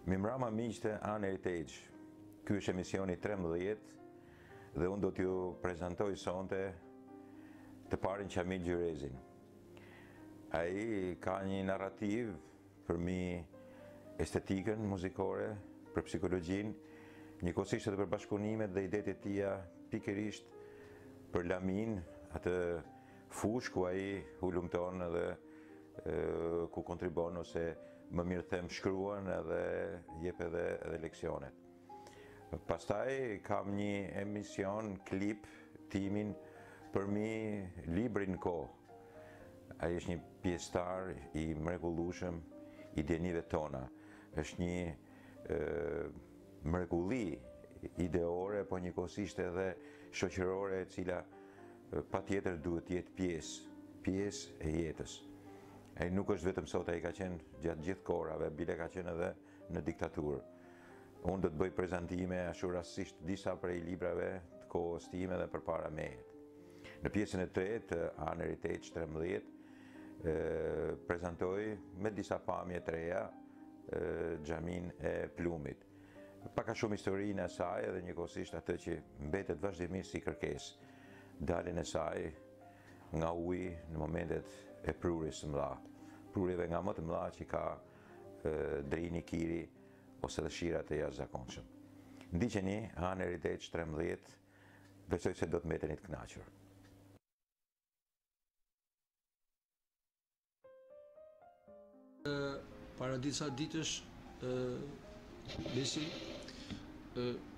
Mimrama miqtë An Heritage. Ky është emisioni 13 dhe unë do t'ju prezentoj sonte të parin Qamil Gjyrezin. Ai ka një narrativ përmi estetikën muzikore, për psikologjin, njëkohësisht edhe për bashkëpunimet dhe idetë e tija pikërisht për lamin, atë fush ku ai hulumton edhe ku kontribon ose më mirë them shkruan edhe jep edhe leksionet. Pastaj kam një emision klip timin përmi librin kohë. Ai është një pjesëtar i mrekullueshëm i dienive tona. Është një mrekulli ideore, po njëkohësisht edhe shoqërore, e cila patjetër duhet të jetë pjesë e jetës. Ai nuk është vetëm sot, ai ka qenë gjatë gjithë kohërave, bile ka qenë edhe në diktaturë. Unë do të bëj prezantime ashtu rastësisht disa prej librave të kohës time dhe përpara meje. Në pjesën e tretë, An Heritage 13, prezantoj me disa pamje të reja xhamin e Plumit. Paka shumë historinë e saj edhe njëkohësisht atë që mbetet vazhdimisht si kërkesë, daljen e saj nga uji në momentet e prurjes së mëdha. Prurjeve nga më të mëdha që ka drini, kiri ose dëshirat e jashtëzakonshëm. Ndiqeni An Heritage 13, besoj se do të mbeteni të kënaqur. Para disa ditësh besi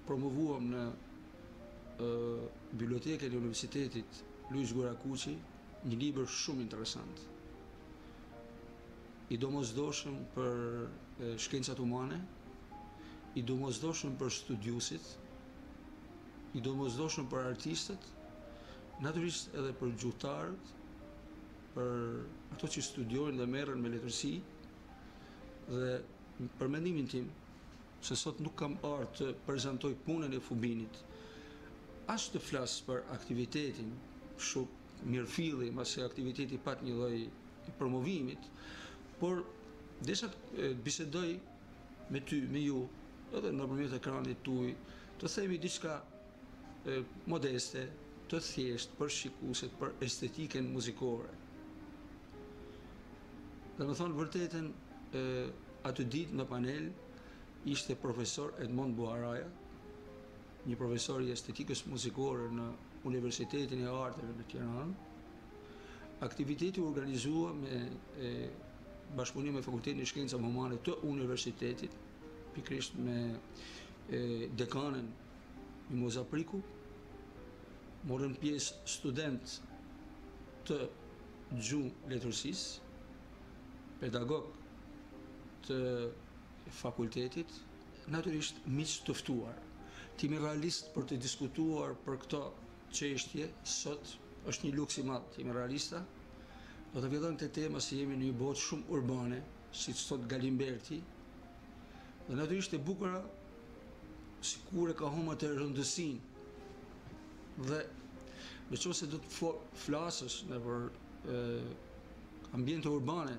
promovuam në bibliotekën e Universitetit Luiz Gorakuqi një libër shumë interesant, i domosdoshëm për shkencat humane, i domosdoshëm për studiusit, i domosdoshëm për artistët, natyrisht edhe për gjuhëtarët, për ato që studiojnë dhe merren me letërsi, dhe për mendimin tim, se sot nuk kam ardhur të prezantoj punën e Fubinit, as të flas për aktivitetin, shumë mirëfilli, mbasi aktiviteti pat një lloj promovimit, por desha të bisedoj me ty, me ju, edhe nëpërmjet ekranit tuaj, të themi diçka modeste, të thjesht për shikuesit, për estetikën muzikore. Dhe me thonë vërtetën, atë ditë në panel ishte profesor Edmond Buharaja, një profesor i estetikës muzikore në Universitetin e Arteve në Tiranë. Aktiviteti u organizua me bashkëpunim me Fakultetin e Shkencave Humane të Universitetit, pikërisht me dekanën Mimoza Priku. Morën pjesë student të gjuhë letërsisë, pedagog të fakultetit, natyrisht miq të ftuar. Timi realist për të diskutuar për këto çështje sot është një luks i madh. Timi realista do të fillojmë këtë temë se jemi në një botë shumë urbane, siç thot Galimberti, dhe natyrisht e bukur sikur e ka humbur të rëndësinë. Dhe nëse do të flasësh nëpër ambiente urbane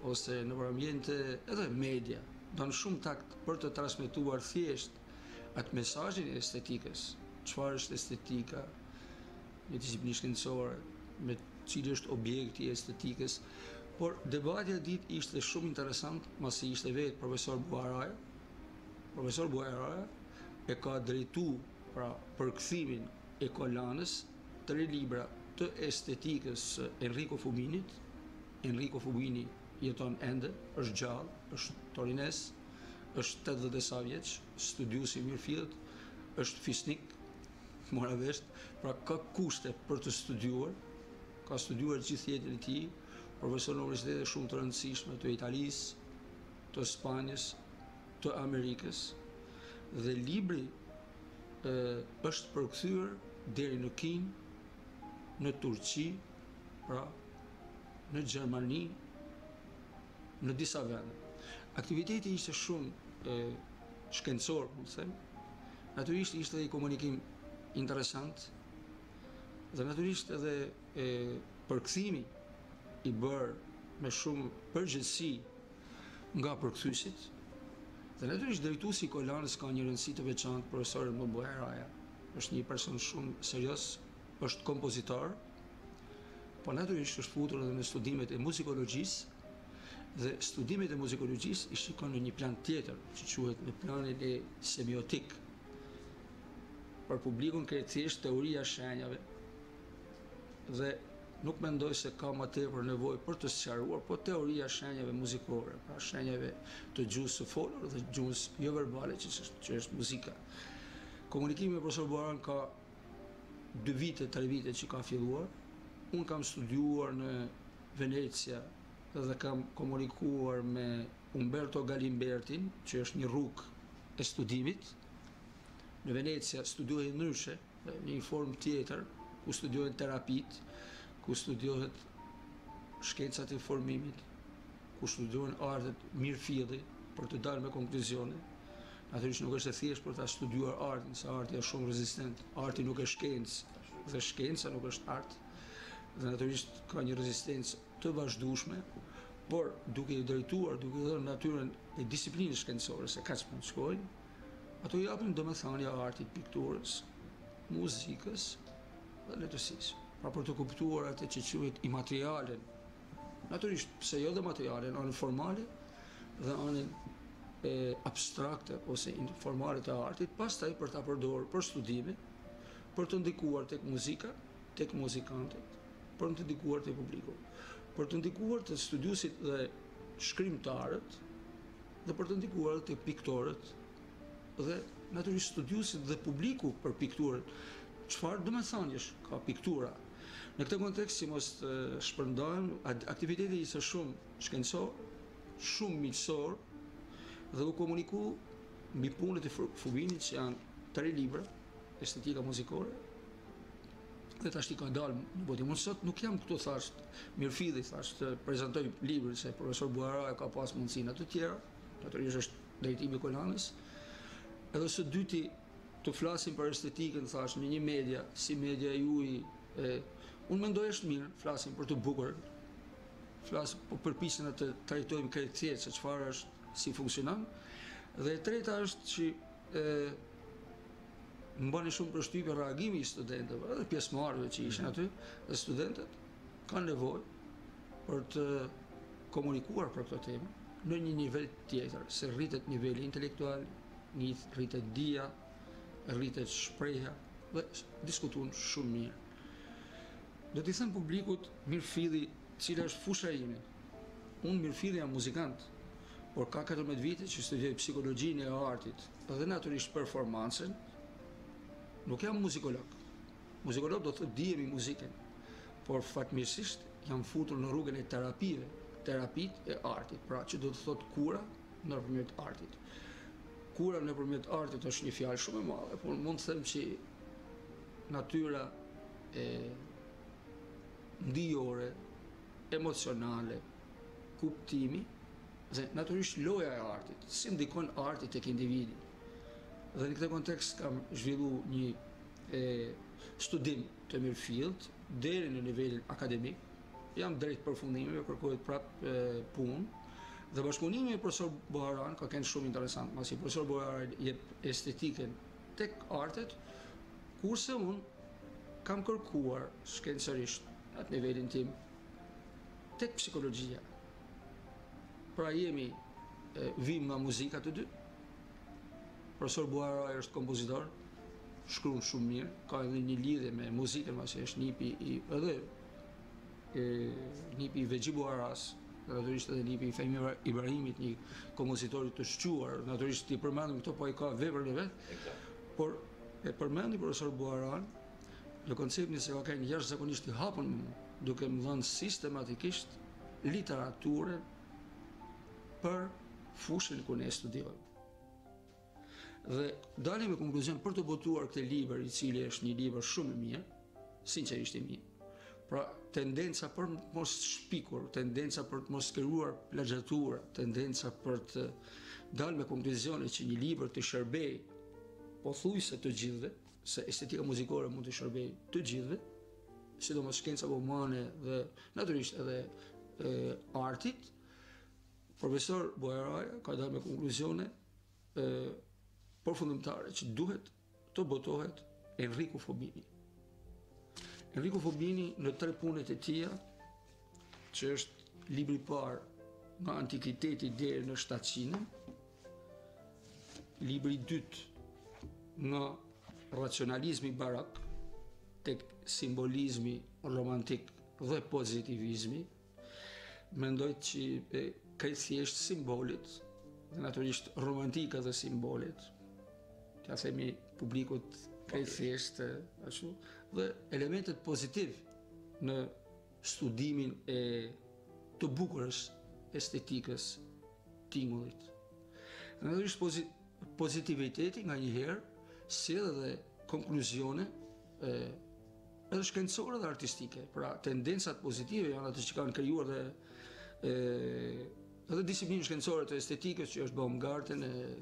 ose nëpër ambiente edhe media, don shumë takt për të transmetuar thjesht atë mesazhin e estetikës. Çfarë është estetika? Një disiplinë shkencore, me cili është objekti i estetikës. Por debati e ditë ishte shumë interesant, masi ishte vetë profesor Buharaja. Profesor Buharaja e ka drejtuar pra përkthimin e kolanës të libra të estetikës Enrico Fubinit. Enrico Fubini jeton ende, është gjallë, është torines, është 80 e sa vjeç, studiues i mirëfillt, është fisnik, mora vesh, pra ka kushte për të studiuar, ka studiuar gjithë jetën e tij, profesor në universitete shumë të rëndësishme të Italisë, të Spanjës, të Amerikës, dhe libri është përkthyer deri në Kinë, në Turqi, pra në Gjermani, në disa vende. Aktiviteti ishte shumë shkencor, mund të them. Natyrisht ishte i komunikim interesant dhe natyrisht edhe përkthimi i bërë me shumë përgjegjësi nga përkthyesit, Dhe natyrisht drejtuesi i kolanës ka një rëndësi të veçantë, profesori Mbojaraja. Është një person shumë serioz, është kompozitor, po natyrisht është futur edhe në studimet e muzikologjisë, dhe studimet e muzikologjisë i shikon në një plan tjetër, që quhet në planin e semiotik. Për publikun thjesht teoria e shenjave, dhe nuk mendoj se ka më tepër nevojë për të sqaruar, po teoria e shenjave muzikore, pra shenjave të gjuhës së folur dhe gjuhës jo verbale, që është muzika. Komunikimi me profesor Buaran ka 2 vite, 3 vite që ka filluar. Unë kam studiuar në Venecia dhe kam komunikuar me Umberto Galimbertin, që është një rrugë e studimit. Në Venecia studiohet ndryshe, në një formë tjetër, ku studiohen terapit, ku studiohet shkencat e informimit, ku studiohen artet mirëfilli për të dalë me konkluzione. Natyrisht nuk është e thjesht për ta studiuar artin, se arti është shumë rezistent. Arti nuk është shkencë, dhe shkenca nuk është art. Dhe natyrisht ka një rezistencë të vazhdueshme, por duke i drejtuar, duke i dhënë natyrën e disiplinës shkencore, se kaq mund të shkojnë, ato japin domethënie artit, pikturës, muzikës dhe letërsisë. Pra për të kuptuar atë që quhet imaterialen, natyrisht pse jo dhe materialen, anën formale dhe anën abstrakte ose informale të artit, pastaj për ta përdorur për studime, për të ndikuar tek muzika, tek muzikantët, për të ndikuar tek publiku, për të ndikuar te studiuesit dhe shkrimtarët, dhe për të ndikuar tek piktorët dhe natyrisht studiuesit dhe publiku për pikturën. Çfarë domethënësh ka piktura? Në këtë kontekst, si mos shpërndajmë, aktiviteti ishte shumë shkencor, shumë miqësor, dhe u komuniku mbi punët e Fubinit, që janë 3 libra, estetika muzikore, dhe tash i ka dalë në botim. Unë sot nuk jam këtu, thash, mirëfilli, thash, të prezantoj librin, se profesor Buaraja ka pas mundësinë të tjera, natyrisht është drejtimi i kolanës, edhe së dyti të flasim për estetikën, thash, në një media, si media juaj, unë mendoj është mirë, flasim për të bukur, flasim, po përpiqem të trajtojmë krejtësisht se çfarë është, si funksionon. Dhe e treta është që më bani shumë përshtypje reagimi i studentëve, edhe pjesëmarrëve që ishin aty, dhe studentët kanë nevojë për të komunikuar për këtë temë në një nivel tjetër, se rritet niveli intelektual, rritet dija, rritet shprehja dhe diskutuan shumë mirë. Do t'i them publikut mirëfilli, cila është fusha ime. Unë mirëfilli jam muzikant, por ka 14 vite që studioj psikologjinë e artit dhe natyrisht performancën. Nuk jam muzikolog. Muzikolog do të thotë dijem i muzikën, por fatmirësisht jam futur në rrugën e terapive, terapitë e artit, pra që do të thotë kura nëpërmjet artit. Kura nëpërmjet artit është një fjalë shumë e madhe, por mund të them që natyra e ndijore, emocionale, kuptimi dhe natyrisht loja e artit, si ndikon arti tek individi. Dhe në këtë kontekst kam zhvilluar një studim të mirëfillt deri në nivelin akademik. Jam drejt përfundimeve, kërkohet prapë punë. Dhe bashkëpunimi me profesor Buaran ka qenë shumë interesant, pasi profesor Buaran jep estetikën tek artet, kurse unë kam kërkuar shkencërisht atë nivelin tim tek psikologjia. Pra jemi vim nga muzika të dy. Profesor Buaraj është kompozitor, shkruan shumë mirë, ka edhe një lidhje me muzikën, pasi është nipi i Vexhi Buaras, natyrisht edhe nipi i Fehmi Ibrahimit, një kompozitor të shquar, natyrisht i përmendim këto, po ai ka vepër në vet. Por e përmendi profesor Buaran në konceptin se ka qenë jashtëzakonisht i hapur me mua, duke më dhënë sistematikisht literaturën për fushën ku ne studiojmë. Dhe dalim me konkluzion për të botuar këtë libër, i cili është një libër shumë i mirë, sinqerisht i mirë. Pra tendenca për mos shpikur, tendenca për të mos krijuar plagjatura, tendenca për të dalë me konkluzione që një libër të shërbej pothuajse të gjithëve, se estetika muzikore mund të shërbej të gjithëve, sidomos shkenca humane dhe natyrisht edhe artit. Profesor Buaraja ka dalë me konkluzione përfundimtare që duhet të botohet Enrico Fobini. Enrico Fobini në 3 punet e tija, që është libri i parë nga antikiteti deri në 700, libri i dytë nga racionalizmi barak tek simbolizmi romantik dhe pozitivizmi, mendoj që krejt thjesht simbolit, dhe natyrisht romantika dhe simbolit, t'ja themi publikut krejt thjesht ashtu, dhe elementet pozitiv në studimin e të bukurës estetikës tingullit. Natyrisht pozitiviteti nga njëherë sjell edhe konkluzione edhe shkencore dhe artistike. Pra, tendencat pozitive janë ato që kanë krijuar edhe disiplinë shkencore të estetikës, që është Baumgarten,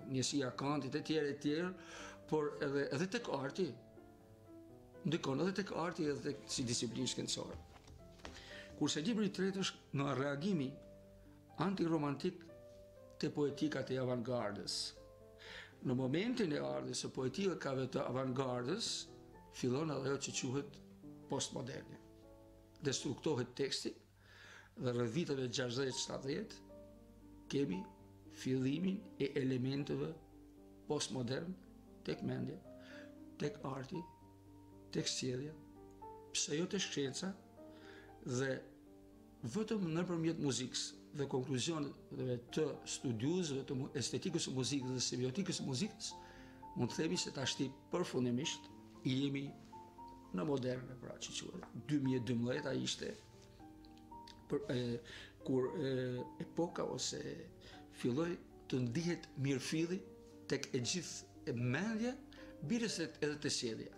njësia Kantit e tjerë, por edhe tek arti, ndikon edhe tek arti edhe tek si disiplinë shkencore. Kurse libri i tretë është nga reagimi antiromantik te poetikat e avantgardës. Në momentin e ardhjes së poetikave të avantgardës, fillon ajo që quhet postmoderne. Destruktohet teksti dhe rreth viteve 60-70 kemi fillimin e elementeve postmodern tek mendja, tek arti, tek sjellja, pse jo tek shkenca, dhe vetëm nëpërmjet muzikës dhe konkluzioneve të studiuesve të estetikës së muzikës dhe semiotikës së muzikës, mund të themi se tashti përfundimisht i jemi në moderne, pra që quhet 2012 ai ishte kur epoka ose filloi të ndihet mirëfilli tek e gjithë mendja, birës edhe të sjellja.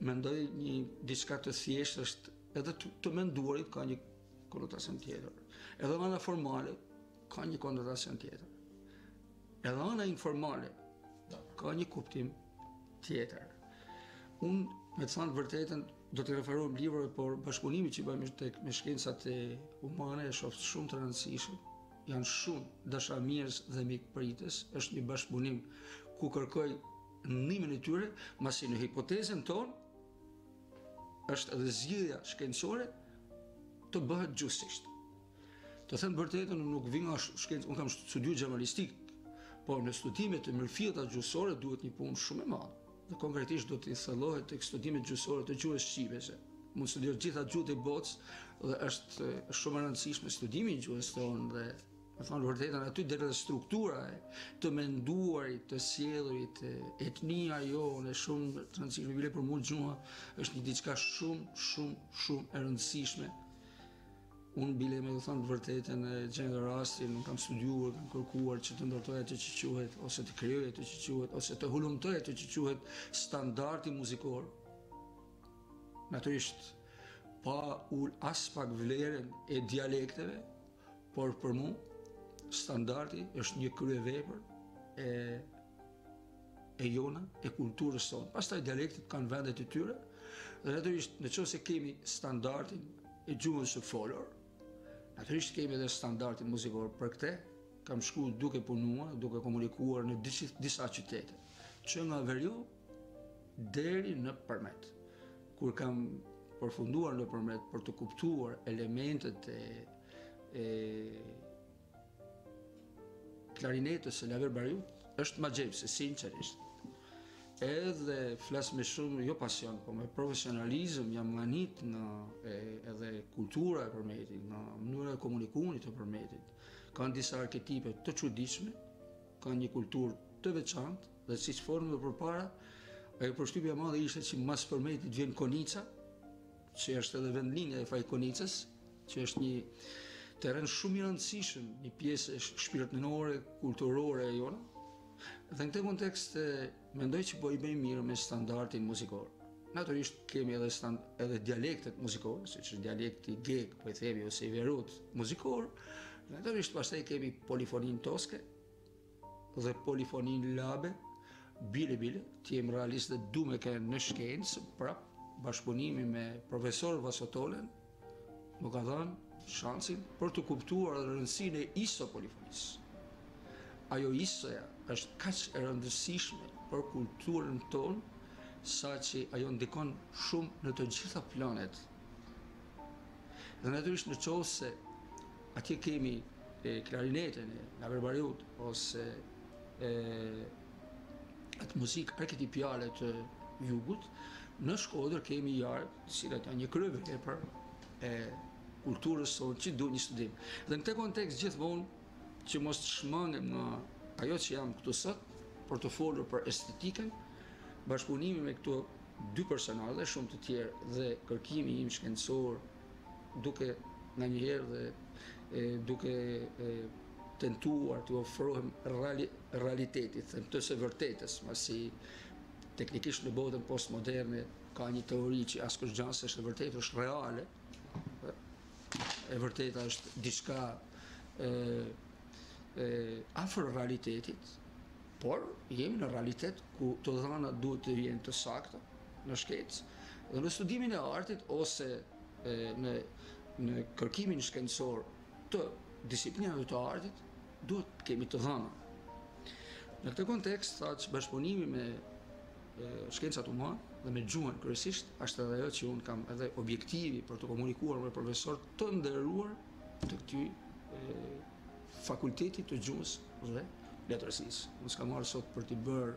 Mendoj një diçka të thjeshtë është edhe të menduarit ka një konotacion tjetër. Edhe ana formale ka një konotacion tjetër. Edhe ana informale ka një kuptim tjetër. Unë, me të thënë vërtetën, do të referohem librave, por bashkëpunimi që bëjmë me shkencat e humane e shoh shumë të rëndësishëm. Janë shumë dashamirës dhe mikpritës, është një bashkëpunim ku kërkoj ndihmën e tyre, masi në hipotezën tonë është edhe zgjidhja shkencore të bëhet gjustësisht. Të them vërtetën, unë nuk vi nga shkencë, unë kam studiuar gjermanistik, por në studimet e mirëfillta gjustësore duhet një punë shumë e madhe. Dhe konkretisht do të thellohet tek studimet gjustësore të gjuhës shqipe. Mund të studiosh gjitha gjuhët e botës dhe është shumë e rëndësishme studimi i gjuhës tonë dhe me thënë vërtetën aty deri dhe struktura të menduarit, të sjellërit, etnia jonë është shumë e rëndësishme. Bile për mua gjuha është një diçka shumë e rëndësishme. Unë bile me thënë vërtetën në gjendë rastin, nuk kam studiuar, kam kërkuar që të ndërtoj atë që quhet, ose të krijoj atë që quhet, ose të hulumtoj atë që quhet standardi muzikor. Natyrisht pa ul as pak vlerën e dialekteve, por për mua standardi është një kryevepër e jona, e kulturës tonë. Pastaj dialektet kanë vendet e tyre, dhe natyrisht nëse kemi standardin e gjuhës së folur, natyrisht kemi edhe standardin muzikor. Për këtë kam shkuar duke punuar, duke komunikuar në disa qytete, që nga veriu deri në përmet. Kur kam përfunduar në përmet për të kuptuar elementet e klarinetës së Laverbariut, është ma gjepse, sinqerisht. Edhe flas me shumë, jo pasion, po me profesionalizëm, jam nganit nga edhe kultura e përmetit, nga mënyra e komunikumit të përmetit. Kanë disa arketipe të çuditshme, kanë një kulturë të veçantë, dhe siç folëm më përpara, ajo përshtypja e madhe ishte që mas përmetit vjen Konica, që është edhe vendlinja e Fajkonicës, që është një terren shumë i rëndësishëm, një pjesë shpirtërore, kulturore e jona. Dhe në këtë kontekst mendoj që po i bëjmë mirë me standardin muzikor. Natyrisht kemi edhe dialektet muzikore, siç është dialekti geg, po i themi, ose i verut muzikor. Natyrisht pastaj kemi polifoninë toske dhe polifoninë labe, bile, ti jem realist dhe du me kënë në shkencë, prap bashkëpunimi me profesor Vasotolen më ka dhënë shansin për të kuptuar rëndësinë e isopolifonisë. ajo isja është kaq e rëndësishme për kulturën tonë, sa që ajo ndikon shumë në të gjitha planet. Dhe natyrisht në qovë se atje kemi klarinetën e Naverbariut ose atë muzikë arketipiale të jugut, në Shkodër kemi jarë, të cilat janë një kryevepër e kulturës sonë që duhet një studim. Dhe në këtë kontekst gjithmonë që mos të shmangem në ajo që jam këtu sot për të folur për estetikën, bashkëpunimi me këto dy personazhe shumë të tjerë dhe kërkimi im shkencor duke nga njëherë dhe duke tentuar të ofrohem realitetit, them të së vërtetës, masi teknikisht në botën postmoderne ka një teori që askush gjanë se është e vërtetë, është reale. E vërteta është diçka afër realitetit, por jemi në realitet ku të dhënat duhet të jenë të sakta në shkencë. Dhe në studimin e artit ose në kërkimin shkencor të disiplinave të artit, duhet të kemi të dhëna. Në këtë kontekst, që bashkëpunimi me shkencat humane dhe me gjuhën kryesisht, është edhe ajo që unë kam edhe objektivi për të komunikuar me profesor të nderuar të këtij fakultetit të gjuhës dhe letërsisë. Unë s'kam marrë sot për t'i bërë,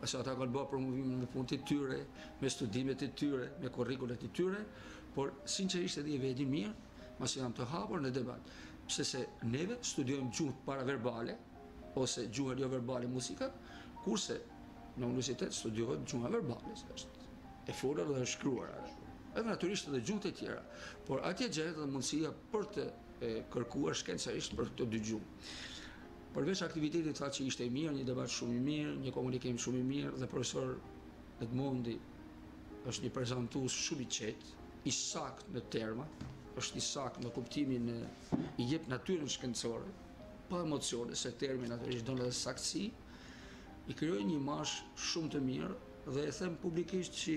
se ata kanë bërë promovimin me punët e tyre, me studimet e tyre, me kurrikullet e tyre, por sinqerisht edhe i vedin mirë, masi jam të hapur në debat. Pse se neve studiojmë gjuhë paraverbale, ose gjuhën jo verbale muzika, kurse në universitet studiohet gjuha verbale, është e folur dhe e shkruar. Edhe natyrisht edhe gjuhët e tjera, por atje gjehet edhe mundësia për të kërkuar shkencarisht për këto dy gjuhë. Përveç aktivitetit tha që ishte i mirë, një debat shumë i mirë, një komunikim shumë i mirë, dhe profesor Edmondi është një prezantues shumë i qetë, i saktë në terma, është i saktë në kuptimin i jep natyrën shkencore, pa emocione, se termi natyrisht don edhe saktësi, i krijoi një imazh shumë të mirë dhe e them publikisht që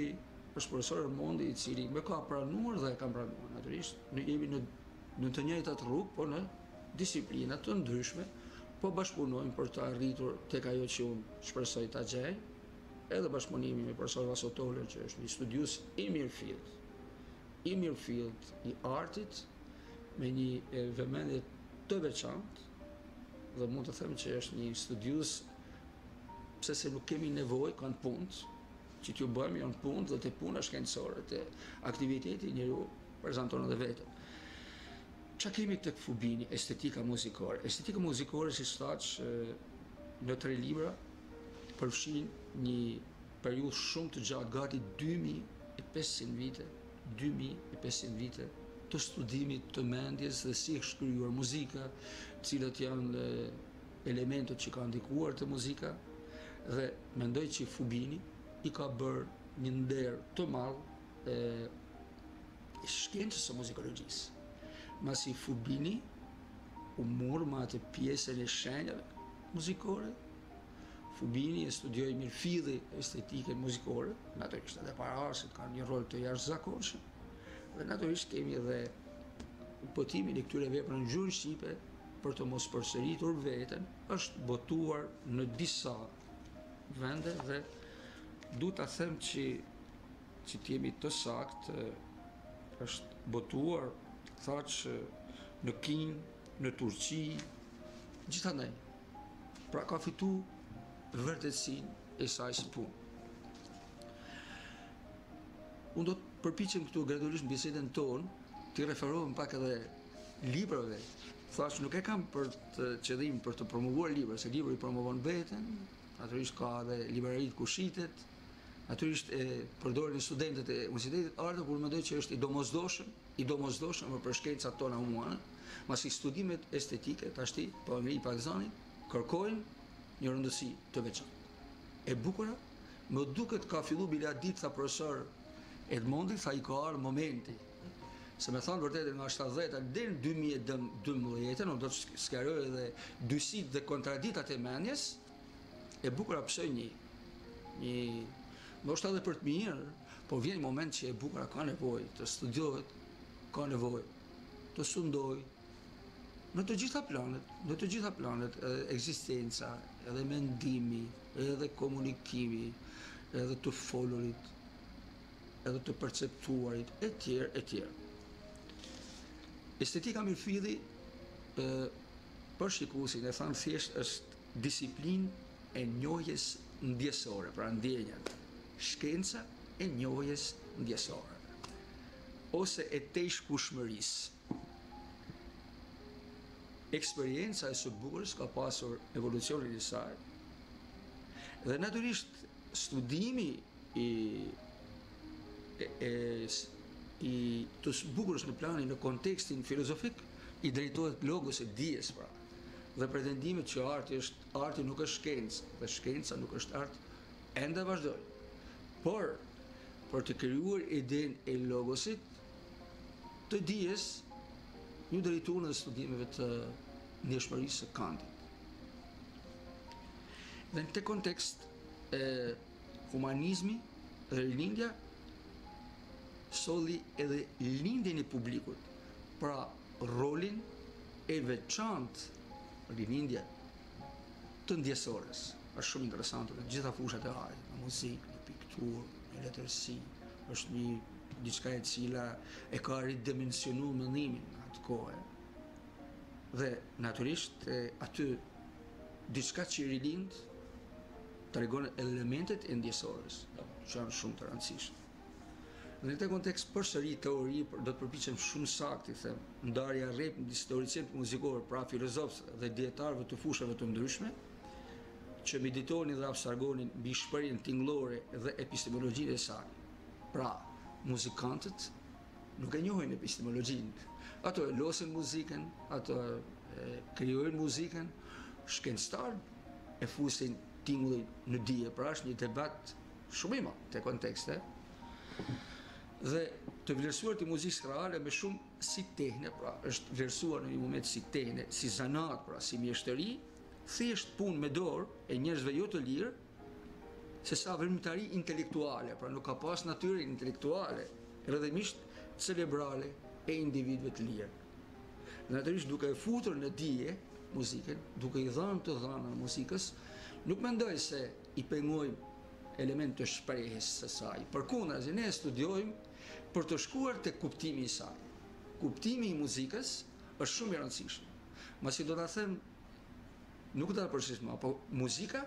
është profesor Edmondi i cili më ka pranuar dhe e kam pranuar natyrisht, ne jemi në të njëjtat rrugë, po në disiplina të ndryshme, po bashkëpunojmë për të arritur tek ajo që unë shpresoj ta gjej, edhe bashkëpunimi me profesor Vasotoler, që është një studius i mirëfillt i artit, me një vëmendje të veçantë, dhe mund të them që është një studius, pse se nuk kemi nevojë, kanë punët, që t'ju bëjmë janë punët dhe të puna shkencore, të aktiviteti njeriu prezanton edhe vetën. Qa kemi tek Fubini, estetika muzikore? Estetika muzikore, si shtaq, në 3 libra, përfshin një periudhë shumë të gjatë, gati 2500 vite të studimit të mendjes dhe si është shkruar muzika, cilat janë elementet që kanë ndikuar të muzika, dhe mendoj që Fubini i ka bërë një nder të madh shkencës së muzikologjisë. Masi Fubini u morë me atë pjesën e shenjave muzikore, Fubini e studioi mirëfilli estetikën muzikore, natyrisht edhe paraardhësit kanë një rol të jashtëzakonshëm, dhe natyrisht kemi edhe botimin e këtyre veprave në gjuhën shqipe për të mos përsëritur veten, është botuar në disa vende dhe duhet ta them që t'jemi të saktë, është botuar thaq në Kinë, në Turqi, gjithandaj. Pra ka fitu vërtetësinë e saj si punë. Unë do të përpiqem këtu gradualisht në bisedën tonë të referohem pak edhe librave. Thash nuk e kam për të qëllim për të promovuar libra, se libri promovon veten, natyrisht ka edhe libraritë ku shitet, natyrisht përdorin studentët e Universitetit Artë, por mendoj që është i domosdoshëm për shkencat tona humane, masi studimet estetike tashti, po ngri Pakistani, kërkojnë një rëndësi të veçantë. E bukura, më duket ka fillu bilat ditë, tha profesor Edmondi, tha i ka ardhur momenti. Se me thonë vërtet nga 70-a deri në 2012, unë do të sqaroj edhe dyshit dhe kontraditat e mendjes, e bukura pse një ndoshta edhe për të mirë, po vjen një moment që e bukura ka nevojë të studiohet, ka nevojë të sundoj, në të gjitha planet, edhe ekzistenca, edhe mendimi, edhe komunikimi, edhe të folurit, edhe të perceptuarit, e tjerë. Estetika mirëfilli, për shikuesin e thanë thjesht është disiplinë e njohjes ndjesore, pra ndjenjat, shkenca e njohjes ndjesore, ose e tejshkushmërisë. Eksperienca e së bukurës ka pasur evolucionin e saj, dhe natyrisht studimi të së bukurës në planin në kontekstin filozofik i drejtohet logos e dijes, pra, dhe pretendimet që arti nuk është shkencë, dhe shkenca nuk është art, ende vazhdojnë. Por, për të krijuar idenë e logosit, të dijes, një drejtuar në studimeve të ndjeshmërisë së Kantit. Dhe në këtë kontekst, humanizmi dhe rilindja solli edhe lindjen e publikut, pra rolin e veçantë rilindje të ndjesores. Është shumë interesante në gjitha fushat e artit, në muzikë, në pikturë, në letërsi, është një diçka e cila e ka ridimensionuar mendimin në atë kohë. Dhe natyrisht aty diçka që rilind tregon elementet e ndjesores, që janë shumë të rëndësishme. Në këtë kontekst përsëri teori do të përpiqem shumë saktë, them, ndarja rreth midis teoricienëve muzikor, pra filozofëve dhe dietarëve të fushave të ndryshme, që meditonin dhe abstragonin mbi shprehjen tingëllore dhe epistemologjinë e saj. Pra, muzikantët nuk e njohin epistemologjinë. Ato e losin muzikën, ato krijojnë muzikën, shkencëtarët e fusin tingullin në dije. Pra është një debat shumë i madh te kontekste. Dhe të vlerësuar të muzikës reale me shumë si tehne, pra është vlerësuar në një moment si tehne, si zanat, pra si mjeshtëri, thjesht punë me dorë e njerëzve jo të lirë, se sa vërmitari intelektuale, pra nuk ka pas natyrën intelektuale, rrëdhemisht cerebrale e individëve të lirë. Natyrisht duke e futur në dije muzikën, duke i dhënë të dhëna muzikës, nuk mendoj se i pengojmë element të shprehjes së saj. Përkundrazi, ne studiojmë për të shkuar te kuptimi i saj. Kuptimi i muzikës është shumë i rëndësishëm. Masi do ta them, nuk do ta përshkrim, apo muzika,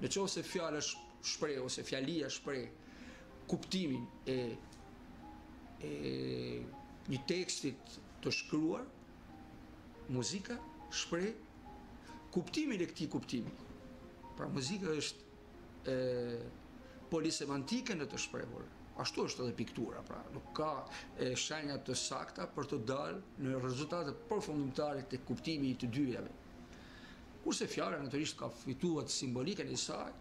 nëse fjala shpreh ose fjalia shpreh kuptimin e një tekstit të shkruar, muzika shpreh kuptimin e këtij kuptimi. Pra muzika është polisemantike në të shprehur. Ashtu është edhe piktura, pra nuk ka shenja të sakta për të dalë në rezultate përfundimtare të kuptimi i të dyjave. Kurse fjala natyrisht ka fituar simbolikën e saj,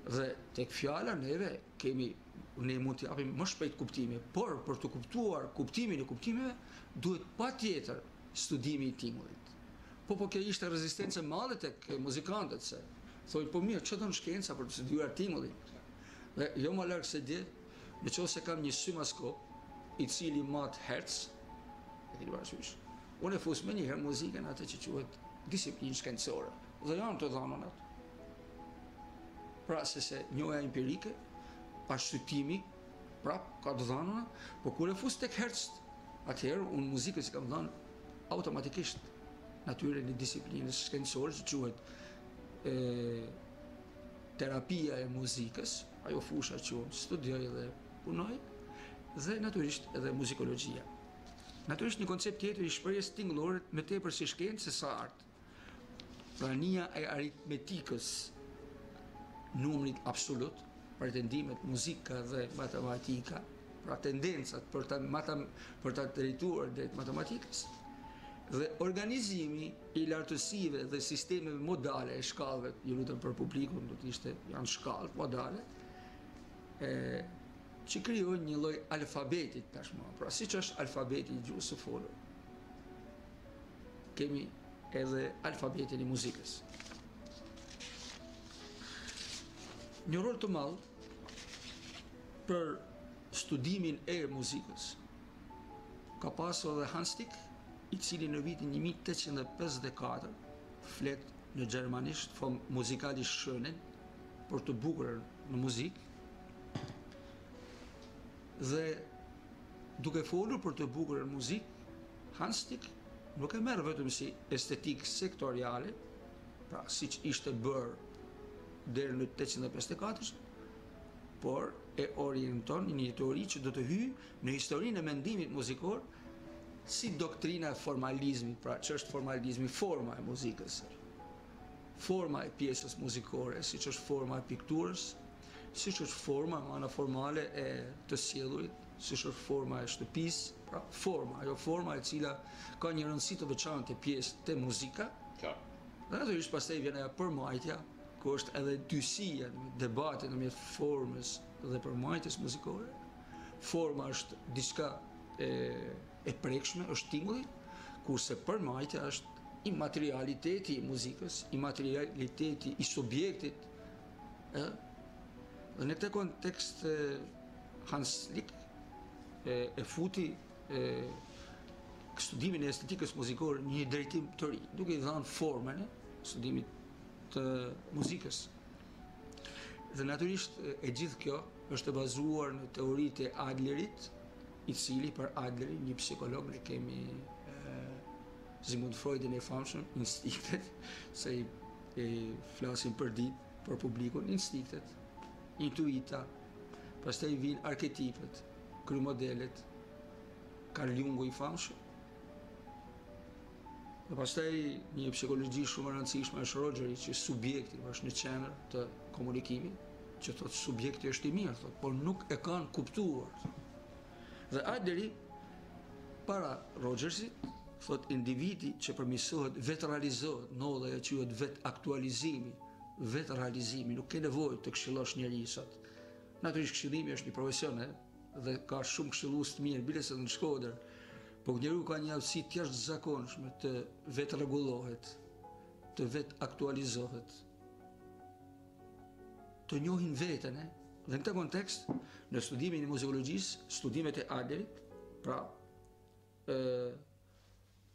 dhe tek fjala ne mund të japim më shpejt kuptime, por për të kuptuar kuptimin e kuptimeve duhet patjetër studimi i tingullit. Po kjo ishte rezistencë e madhe tek muzikantët, se thoi, po mirë, që do në shkenca për të studiuar tingullin? Dhe jo më larg se di, nëse kam një symaskop i cili mat herc, e keni parasysh, unë e fus me një herë muzikën atë që quhet disiplinë shkencore, dhe janë të dhënat atë. Pra se njohja empirike, pa shtytimi, prap ka të dhëna, po kur e fus tek herc, atëherë unë muzikën si kam dhënë automatikisht natyrën e disiplinës shkencore që quhet terapia e muzikës, ajo fusha që unë studioj dhe punoj, dhe natyrisht edhe muzikologjia. Natyrisht një koncept tjetër i shprehjes tingëllore me tepër si shkencë se sa art. Prania e aritmetikës, numrit absolut, pretendimet muzika dhe matematika, pra tendencat për ta drejtuar drejt matematikës, dhe organizimi i lartësive dhe sistemeve modale e shkallëve, ju lutem për publikun, do të ishte janë shkallë modale, që krijojnë një lloj alfabetit tashmë, pra siç është alfabeti i gjuhës së folur. Kemi edhe alfabetin e muzikës. Një rol të madh për studimin e muzikës ka pasur edhe Hanslik i cili në vitin 1854 flet në gjermanisht, muzikalisht shënin, për të bukurën në muzikë, dhe duke folur për të bukurën në muzikë, Hanslik nuk e merr vetëm si estetikë sektoriale, pra siç ishte bërë deri në 1854, por e orienton një teori që do të hyjë në historinë e mendimit muzikor si doktrina e formalizmit, pra që është formalizmi, forma e muzikës, forma e pjesës muzikore, siç është forma e pikturës, siç është forma ana formale e të sjellurit, siç është forma e shtëpisë, pra forma, ajo forma e cila ka një rëndësi të veçantë te pjesë te muzika. Dhe natyrisht pastaj vjen ajo përmbajtja, ku është edhe dyshia, debati ndërmjet formës dhe përmbajtjes muzikore. Forma është diçka e prekshme, është tingulli, kurse përmbajtja është imaterialiteti i muzikës, imaterialiteti i subjektit. Dhe në këtë kontekst Hanslik e futi studimin e estetikës muzikore në një drejtim të ri, duke i dhënë formën e studimit të muzikës. Dhe natyrisht e gjithë kjo është e bazuar në teoritë e Adlerit, i cili për Adlerin, një psikolog, ne kemi Sigmund Freudin e famshëm, instiktet, se i flasim për ditë, për publikun, instiktet, intuita, pastaj vijnë arketipet, kryemodelet, Carl Jungu i famshëm. Dhe pastaj një psikologji shumë e rëndësishme është Rogeri, që subjekti është në qendër të komunikimit, që thotë subjekti është i mirë, thotë, por nuk e kanë kuptuar. Dhe Adleri, para Rogersit, thotë individi që përmirësohet vetë realizohet, ndodhe ajo quhet vetë aktualizimi, vetë realizimi, nuk ke nevojë të këshillosh njeriu sot. Natyrisht këshillimi është një profesion, dhe ka shumë këshillues të mirë, bile se në Shkodër, po njeriu ka një aftësi të jashtëzakonshme të vetë rregullohet, të vetë aktualizohet, të njohin veten. Dhe në këtë kontekst, në studimin e muzikologjisë, studimet e Adlerit, pra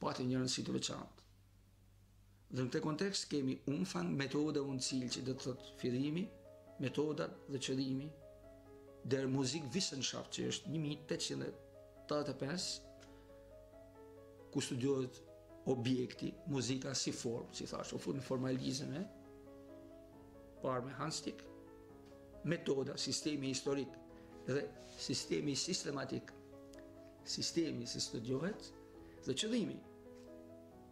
pati një rëndësi të veçantë. Dhe në këtë kontekst kemi umfang, metoda unë-cilë, që do të thotë fillimi, metodat dhe qëllimi, der Musikwissenschaft, që është 1885, ku studiohet objekti, muzika si formë, si thash, u fut në formalizëm, parë me Hanslik, metoda, sistemi historik dhe sistemi sistematik, sistemi si studiohet, dhe qëllimi,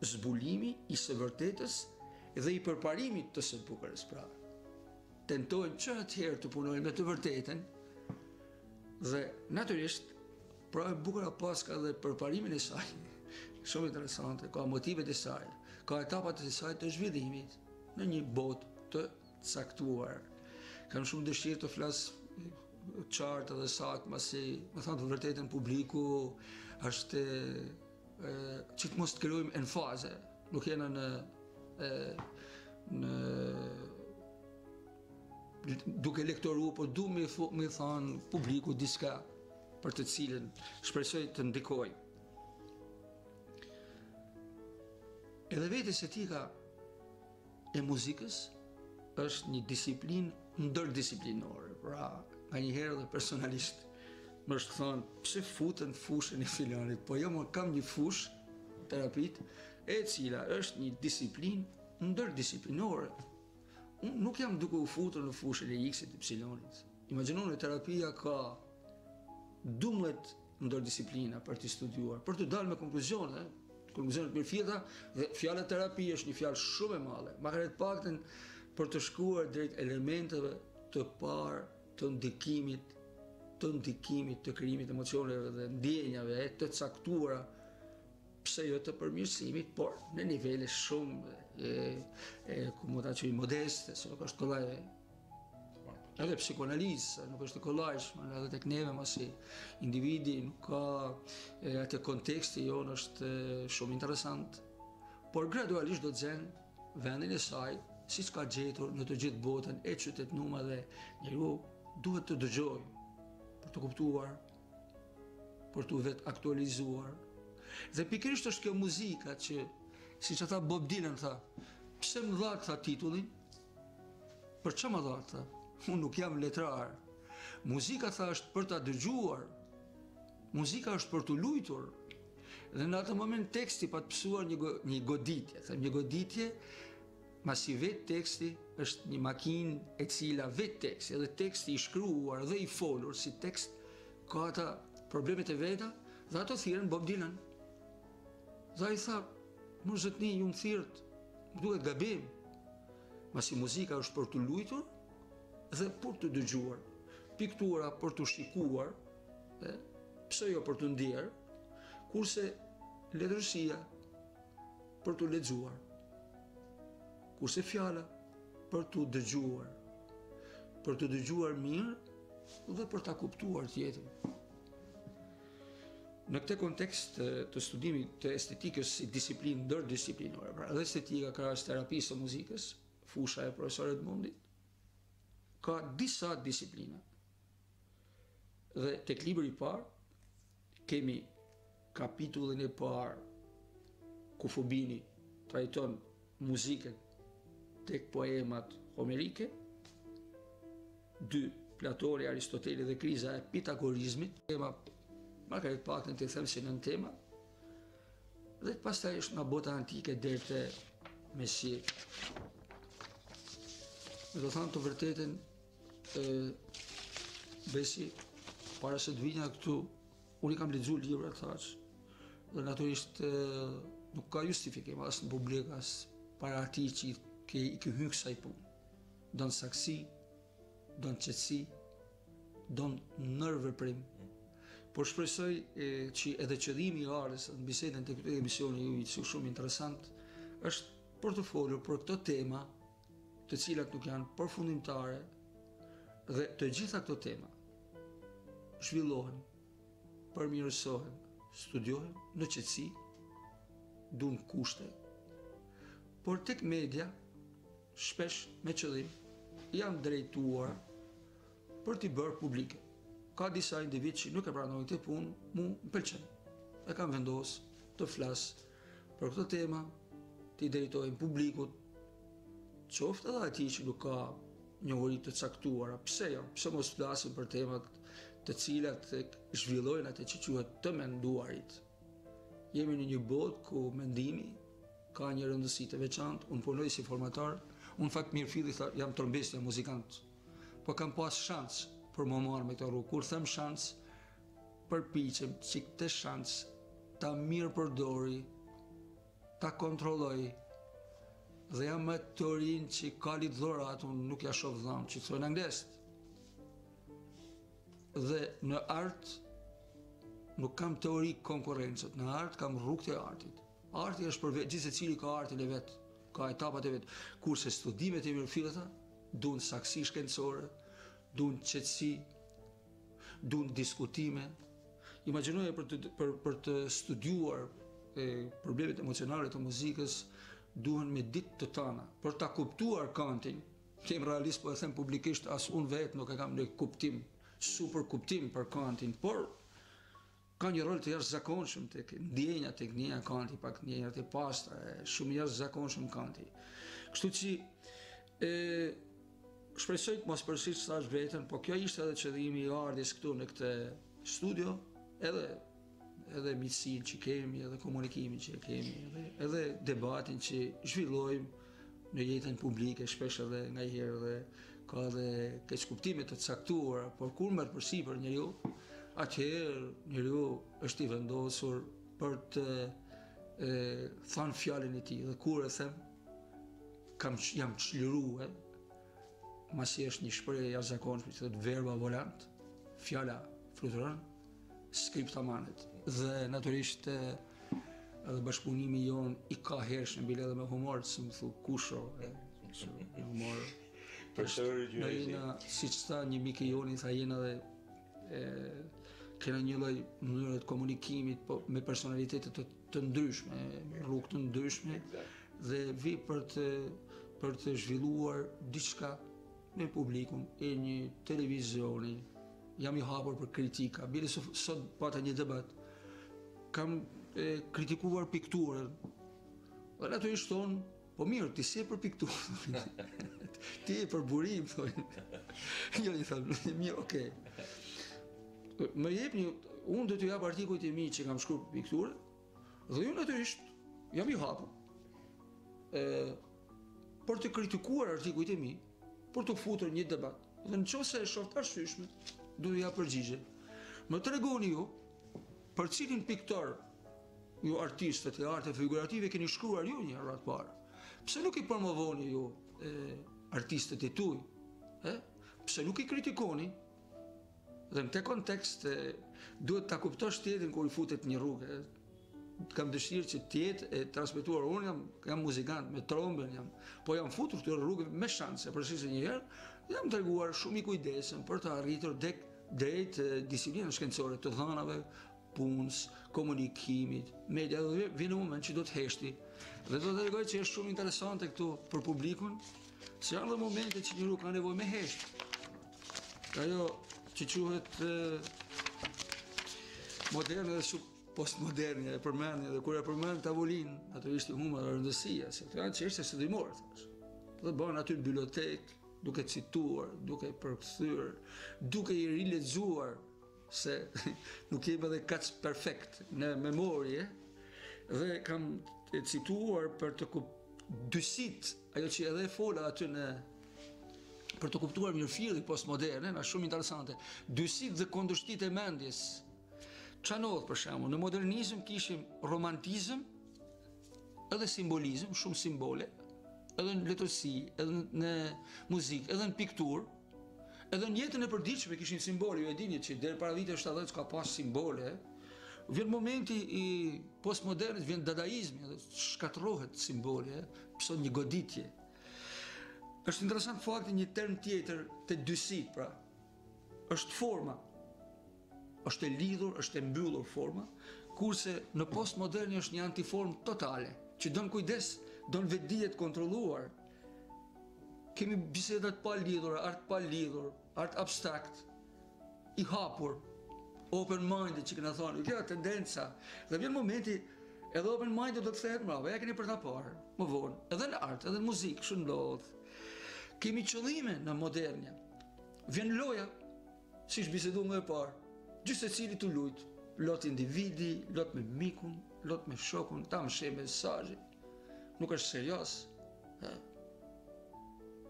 zbulimi i së vërtetës dhe i përparimit të së bukurës. Pra, tentojnë që atëherë të punojnë me të vërtetën, dhe natyrisht, pra e bukura pas ka dhe përparimin e saj, shumë interesante, ka motivet e saj, ka etapat e saj të zhvillimit në një botë të caktuar. Kam shumë dëshirë të flas qartë dhe saktë, masi, me thënë të vërtetën, publiku është që të mos të krijojmë enfaze, nuk jena në duke lektoru, por du me thonë publiku diska për të cilën shpresoj të ndikoj. Edhe vetë estetika e muzikës është një disiplinë ndërdisiplinore, pra nga një herë dhe personalisht më është thonë, pse futën fushën e filanit, po jo më kam një fushë terapit, e cila është një disiplinë ndërdisiplinore. Unë nuk jam duke u futur në fushën e X-it, Y-it. Imagjinoni, terapia ka 12 ndërdisiplina për të studiuar, për të dalë me konkluzione mirëfilleta, dhe fjala terapi është një fjalë shumë e madhe, magari të paktën për të shkuar drejt elementeve të parë të ndikimit, të krijimit emocioneve dhe ndjenjave të caktuara, pse jo të përmirësimit, por në nivele shumë ku mund ta quajmë modeste, se nuk është kollaj. Edhe psikoanalizë nuk është kollajshme, edhe tek neve masi individi nuk ka atë konteksti jonë është shumë interesant, por gradualisht do të zënë vendin e saj, siç ka gjetur në të gjithë botën e qytetnuar, dhe njeriu duhet të dëgjojë për të kuptuar, për të vetë aktualizuar, Dhe pikërisht është kjo muzika që, si që tha Bob Dylan, tha, pse më dha tha titullin? Për që më dha tha? Unë nuk jam letrar. Muzika tha është për ta dëgjuar. Muzika është për të lujtur. Dhe në atë moment teksti pa të pësuar një goditje. Një goditje, masi vetë teksti është një makinë e cila vetë teksti, edhe teksti i shkruar dhe i folur si tekst, ka ata problemet e veta, dhe ato thirrën Bob Dylan. Dhe ai tha, më zotni, ju më thirrët, më duhet gabim. Masi muzika është për të lujtur dhe për të dëgjuar. Piktura për të shikuar, pse jo për të ndjerë, kurse letërsia për të lexuar. Kurse fjala për të dëgjuar. Për të dëgjuar mirë dhe për ta kuptuar tjetrin. Në këtë kontekst të studimit të estetikës si disiplinë ndërdisiplinore, pra edhe estetika krahas terapisë së muzikës, fusha e profesorit Edmondit, ka disa disiplina. Dhe tek libri i parë kemi kapitullin e parë ku Fubini trajton muzikën tek poemat homerike, 2 Platoni, Aristoteli dhe kriza e pitagorizmit, tema Margaret Paktën të them si nën tema, dhe pastaj është nga bota antike deri te Mesiri. Me do thënë të vërtetën, besi, para se të vinja këtu, unë i kam lexuar libra thash, dhe natyrisht nuk ka justifikim as në publik, as para atij që i ke hyrë kësaj punë. Don saksi, don qetësi, don nërveprim. Por shpresoj që edhe qëllimi i ardhes në bisedën të këtij emisioni ju shumë interesant është për të folur për këto tema, të cilat nuk janë përfundimtare, dhe të gjitha këto tema zhvillohen, përmirësohen, studiohen në qetësi, duan kushte, por tek media shpesh me qëllim janë drejtuar për t'i bërë publike. Ka disa individ që nuk e pranojnë këtë punë, mu më pëlqen. E kam vendos të flas për këtë tema, t'i drejtojnë publikut, qoftë edhe atij që nuk ka njohuri të caktuara. Pse jo? Pse mos flasim për temat të cilat zhvillojnë atë që quhet të menduarit. Jemi në një botë ku mendimi ka një rëndësi të veçantë. Unë punoj si formator, unë fakt mirë filli jam trombist, jam muzikant, po kam pas shans për më marrë me këtë rrugë. Kur them shans, përpiqem që këtë shans ta mirë përdori, ta kontrolloj, dhe jam me teorinë që ka lidhërat, unë nuk ja shoh dhamë, që thonë anglesht. Dhe në art nuk kam teori konkurrencët, në art kam rrugët e artit. Arti është për vetë, gjithë secili ka artin e vet, ka etapat e vet. Kurse studimet e mirëfilleta duan saksi shkencore, duan qetësi, duan diskutime. Imagjinoje për të studiuar problemet emocionale të muzikës, duhen me ditë të tana. Për ta kuptuar Kantin, kem realist, po e them publikisht, as unë vetë nuk e kam në kuptim, super kuptim për Kantin, por ka një rol të jashtëzakonshëm tek ndjenja, tek ndjenja Kanti, pak ndjenjat e pastra, shumë jashtëzakonshëm Kanti. Kështu që shpresoj të mos përsëris thash vetën, po kjo ishte edhe qëllimi i ardhjes këtu në këtë studio, edhe miqësinë që kemi, edhe komunikimin që kemi, edhe debatin që zhvillojmë në jetën publike, shpesh edhe nganjëherë dhe ka edhe keqkuptime të caktuara, por kur merr përsipër njeriu, atëherë njeriu është i vendosur për të thënë fjalën e tij. Dhe kur e them, jam çliruar, masi është një shprehje jashtëzakonshme që thotë verba volant, fjala fluturon, skripta manet. Dhe natyrisht edhe bashkëpunimi jon i ka hershëm, bile edhe me humor, si më thu kusho, me humor. Profesori Gjyrezi, siç tha një mik i joni, tha jena dhe kena një lloj mënyre të komunikimit, po me personalitete të ndryshme, rrugë të ndryshme, dhe vi për të zhvilluar diçka me publikun e një televizioni. Jam i hapur për kritika. Bile sot pata një debat, kam kritikuar pikturën. Dhe ato ishtë thonë, po mirë, ti si e për pikturë, ti e për burim, thonë. Jo, i thonë, mirë, okej. Më jepni, unë do t'ju jap artikujt e mi që kam shkruar për pikturë, dhe ju natyrisht jam i hapur për të kritikuar artikujt e mi, për të futur një debat. Dhe nëse e shoh të arsyeshme, do t'ju jap përgjigje. Më tregoni ju për cilin piktor ju artistët e arte figurative keni shkruar ju një herë të parë. Pse nuk i promovoni ju artistët e tuaj? Pse nuk i kritikoni? Dhe në te kontekst duhet ta kuptosh tjetrin kur i futet një rrugë. Kam dëshirë që tjetë e transmetuar, unë jam muzikant me trombën, po jam futur këtyre rrugë me shanse, përse një herë jam treguar shumë i kujdesshëm për të arritur drejt disiplinës shkencore të dhënave, punës, komunikimit, media, dhe vjen në moment që do të heshti. Dhe do të tregoj që është shumë interesante këtu për publikun, se janë dhe momente që një rrugë ka nevojë me hesht. Ajo që quhet moderne dhe postmoderne, e përmendni, dhe kur e përmend tavolinë, ato ishte humor dhe rëndësia, se këto janë çështje sëdimore, thash. Dhe bën aty në bibliotekë, duke cituar, duke përkthyer, duke i rilexuar, se nuk jemi edhe kaq perfekt në memorie, dhe kam cituar për të dysit, ajo që edhe fola aty për të kuptuar mirëfilli postmoderne, është shumë interesante. Dysit dhe kundërshtit e mendjes. Ç'a ndodh për shembull, në modernizëm kishim romantizëm, edhe simbolizëm, shumë simbole, edhe në letërsi, edhe në muzikë, edhe në pikturë, edhe në jetën e përditshme kishin simbole, ju e dini që deri para viteve 70 ka pas simbole. Vjen momenti i postmodernit, vjen dadaizmi, edhe shkatërrohet simbole, pëson një goditje. Është interesant fakti një term tjetër të dysit, pra, është forma. Është e lidhur, është e mbyllur forma, kurse në postmoderni është një antiform totale, që don kujdes, don vetdije të kontrolluar. Kemi bisedat pa lidhur, art abstrakt, i hapur, open-minded që këna thonë, kjo tendenca. Dhe vjen momenti, edhe open-minded do të kthehet mbrapa, ja keni për ta parë, më vonë, edhe në art, edhe në muzikë, shumë ndodh. Kemi qëllime në modernja. Vjen loja, si bisedu më e parë, gjithë secili të luajt, lot individi, lot me mikun, lot me shokun, ta më sheh mesazhe. Nuk është serioz.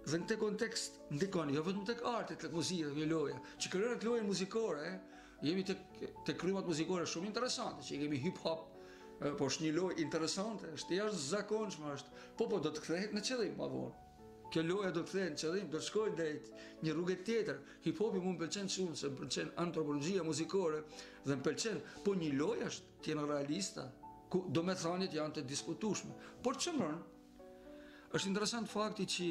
Dhe në këtë kontekst ndikoni, jo vetëm tek arti, tek muzika, tek loja, që krijojnë lojën muzikore, jemi tek krymat muzikore shumë interesante, që kemi hip hop, po është një lojë interesante, është jashtëzakonshme, është, po do të kthehet në qëllim më vonë. Kjo loja do të kthehet në qëllim, do të shkojë drejt një rrugë tjetër. Hip hopi më pëlqen shumë, se më pëlqen antropologjia muzikore dhe më pëlqen, po një lojë është, të jenë realista, ku domethëniet janë të diskutueshme. Por çmën, është interesant fakti që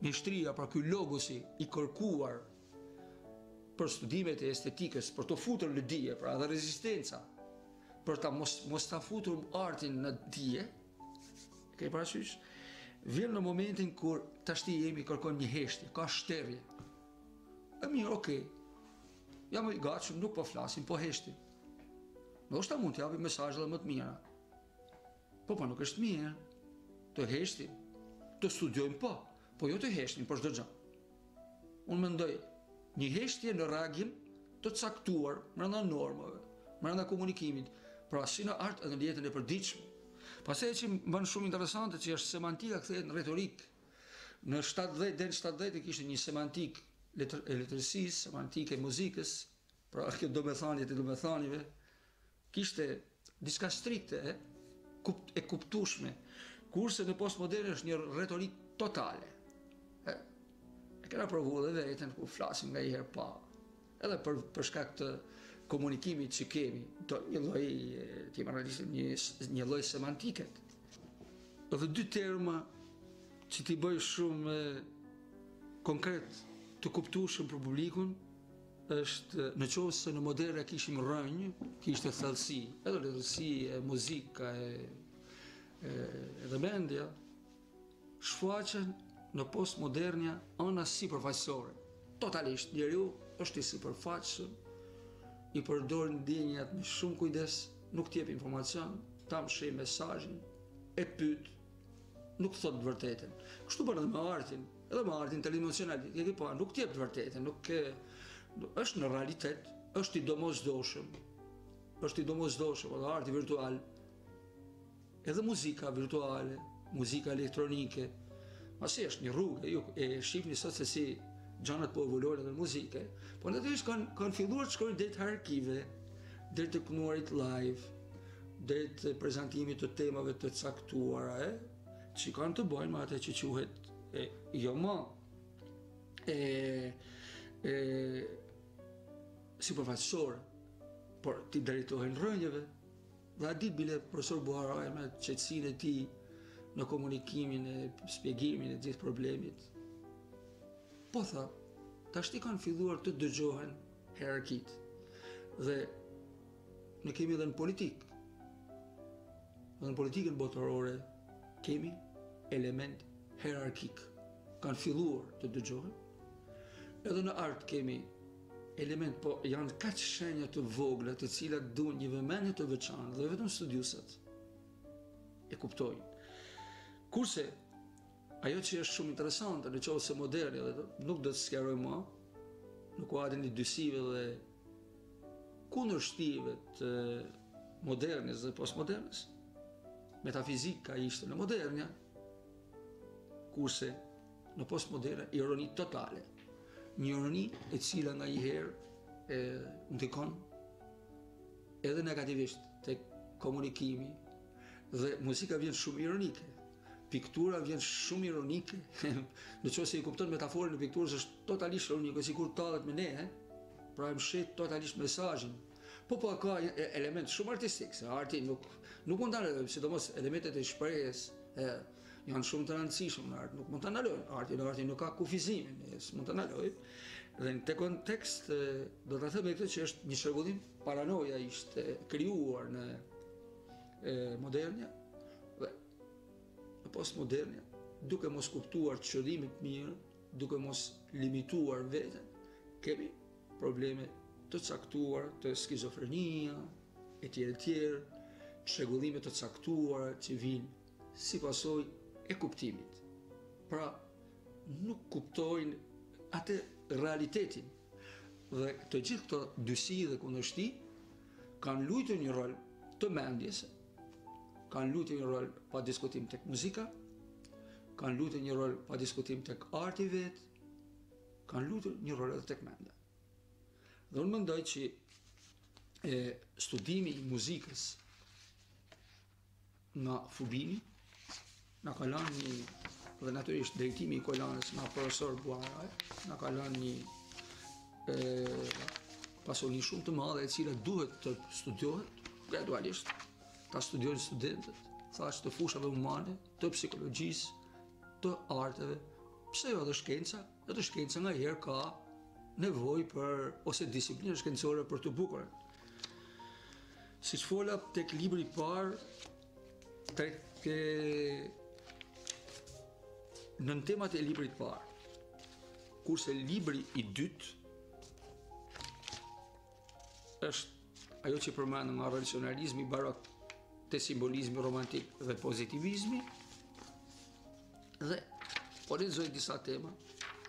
mjeshtria, pra ky logosi i kërkuar për studimet e estetikës, për të futur në dije, pra dhe rezistenca, për ta mos ta futur artin në dije, ke parasysh? Vjen në momentin kur tashti jemi kërkon një heshtje, ka shterje. E mirë, okej. Jam i gatshëm, nuk po flasim, po heshtim. Ndoshta mund të japim mesazhe më të mira. Po nuk është mirë. Të heshtim, të studiojmë po jo të heshtim për çdo gjë. Unë mendoj një heshtje në reagim të caktuar brenda normave, brenda komunikimit, pra si në art edhe në jetën e përditshme. Pastaj që më bën shumë interesante që është semantika kthehet në retorik. Në 70 deri në 70 kishte një semantik e letërsisë, semantik e muzikës, pra kjo domethëniet e domethënieve, kishte diçka strikte e kuptueshme, kurse në postmodern është një retorik totale. E kena provuar edhe vetën kur flasim nga herë pa. Edhe për shkak të komunikimit që kemi, një lloj, një lloj semantike. Edhe dy terma që t'i bëj shumë konkret të kuptueshëm për publikun, është në qovë se në moderne kishim rënjë, kishte thellësi, edhe letërsi, muzika, edhe mendja, shfaqen në postmodernja ana sipërfaqësore. Totalisht, njeriu është i sipërfaqshëm, i përdor ndjenjat me shumë kujdes, nuk t'jep informacion, ta mshej mesazhin, e pyet, nuk thot të vërtetën. Kështu bën edhe me artin tridimensional, nuk t'jep të vërtetën, është në realitet, është i domosdoshëm, edhe arti virtual, edhe muzika virtuale, muzika elektronike, masi është një rrugë, ju e shihni sot se si gjanat po evoluojnë edhe në muzike, po natyrisht kanë filluar të shkojnë deri te arkive, deri te kënuarit live, deri te prezantimit të temave të caktuara, që kanë të bëjnë me atë që quhet jo më sipërfaqësore, por ti drejtohen rrënjeve. Dhe a ditë bile profesor Buharaj me qetësinë e tij në komunikimin e shpjegimin e gjithë problemit. Po tha, tash ti kanë filluar të dëgjohen hierarkit. Dhe ne kemi edhe në politikë. Dhe në politikën botërore kemi element hierarkik. Kanë filluar të dëgjohen. Edhe në art kemi element, po janë kaq shenja të vogla të cilat duan një vëmendje të veçantë dhe vetëm studiuesët e kuptojnë. Kurse ajo që është shumë interesante në qoftë se moderne, dhe nuk do të sqaroj më, në kuadrin e dysive dhe kundërshtive të modernës dhe postmodernës, metafizika ishte në modernja, kurse në postmoderne ironi totale. Një ironi e cila nga njëherë ndikon edhe negativisht tek komunikimi, dhe muzika vjen shumë ironike, piktura vjen shumë ironike, në qoftë se i kupton metaforën e pikturës është totalisht ironike, sikur tallet me ne, pra e mshet totalisht mesazhin. Po ka element shumë artistik, se arti nuk mund ta ndalojë, sidomos elementet e shprehjes janë shumë të rëndësishme në art, nuk mund ta ndalojë. Arti nuk ka kufizimin, s'mund ta ndalojë. Dhe në këtë kontekst do ta them këtë që është një shembullim, paranoja ishte krijuar në modernja dhe në postmodernja, duke mos kuptuar qëllimet mirë, duke mos limituar veten, kemi probleme të caktuara të skizofrenia, etj, çrregullime të caktuara që vijnë si pasojë e kuptimit. Pra, nuk kuptojnë atë realitetin. Dhe të gjithë këto dysi dhe kundërshti kanë luajtur një rol të mendjes, kanë luajtur një rol pa diskutim tek muzika, kanë luajtur një rol pa diskutim tek arti vet, kanë luajtur një rol edhe tek menda. Dhe unë mendoj që studimi i muzikës nga Fubini na ka lënë një, dhe natyrisht drejtimi i kolanës nga profesor Buharaj, na ka lënë një pasoni shumë të madhe e cila duhet të studiohet gradualisht, ta studiojnë studentët, thash të fushave humane, të psikologjisë, të arteve, pse jo edhe shkenca, edhe shkenca nga herë ka nevojë për ose disiplinë shkencore për të bukurën. Siç fola tek libri i parë, tek nën temat e librit parë, kurse libri i dytë është ajo që përmend nga racionalizmi barok te simbolizmi romantik dhe pozitivizmi, dhe po lexoj disa tema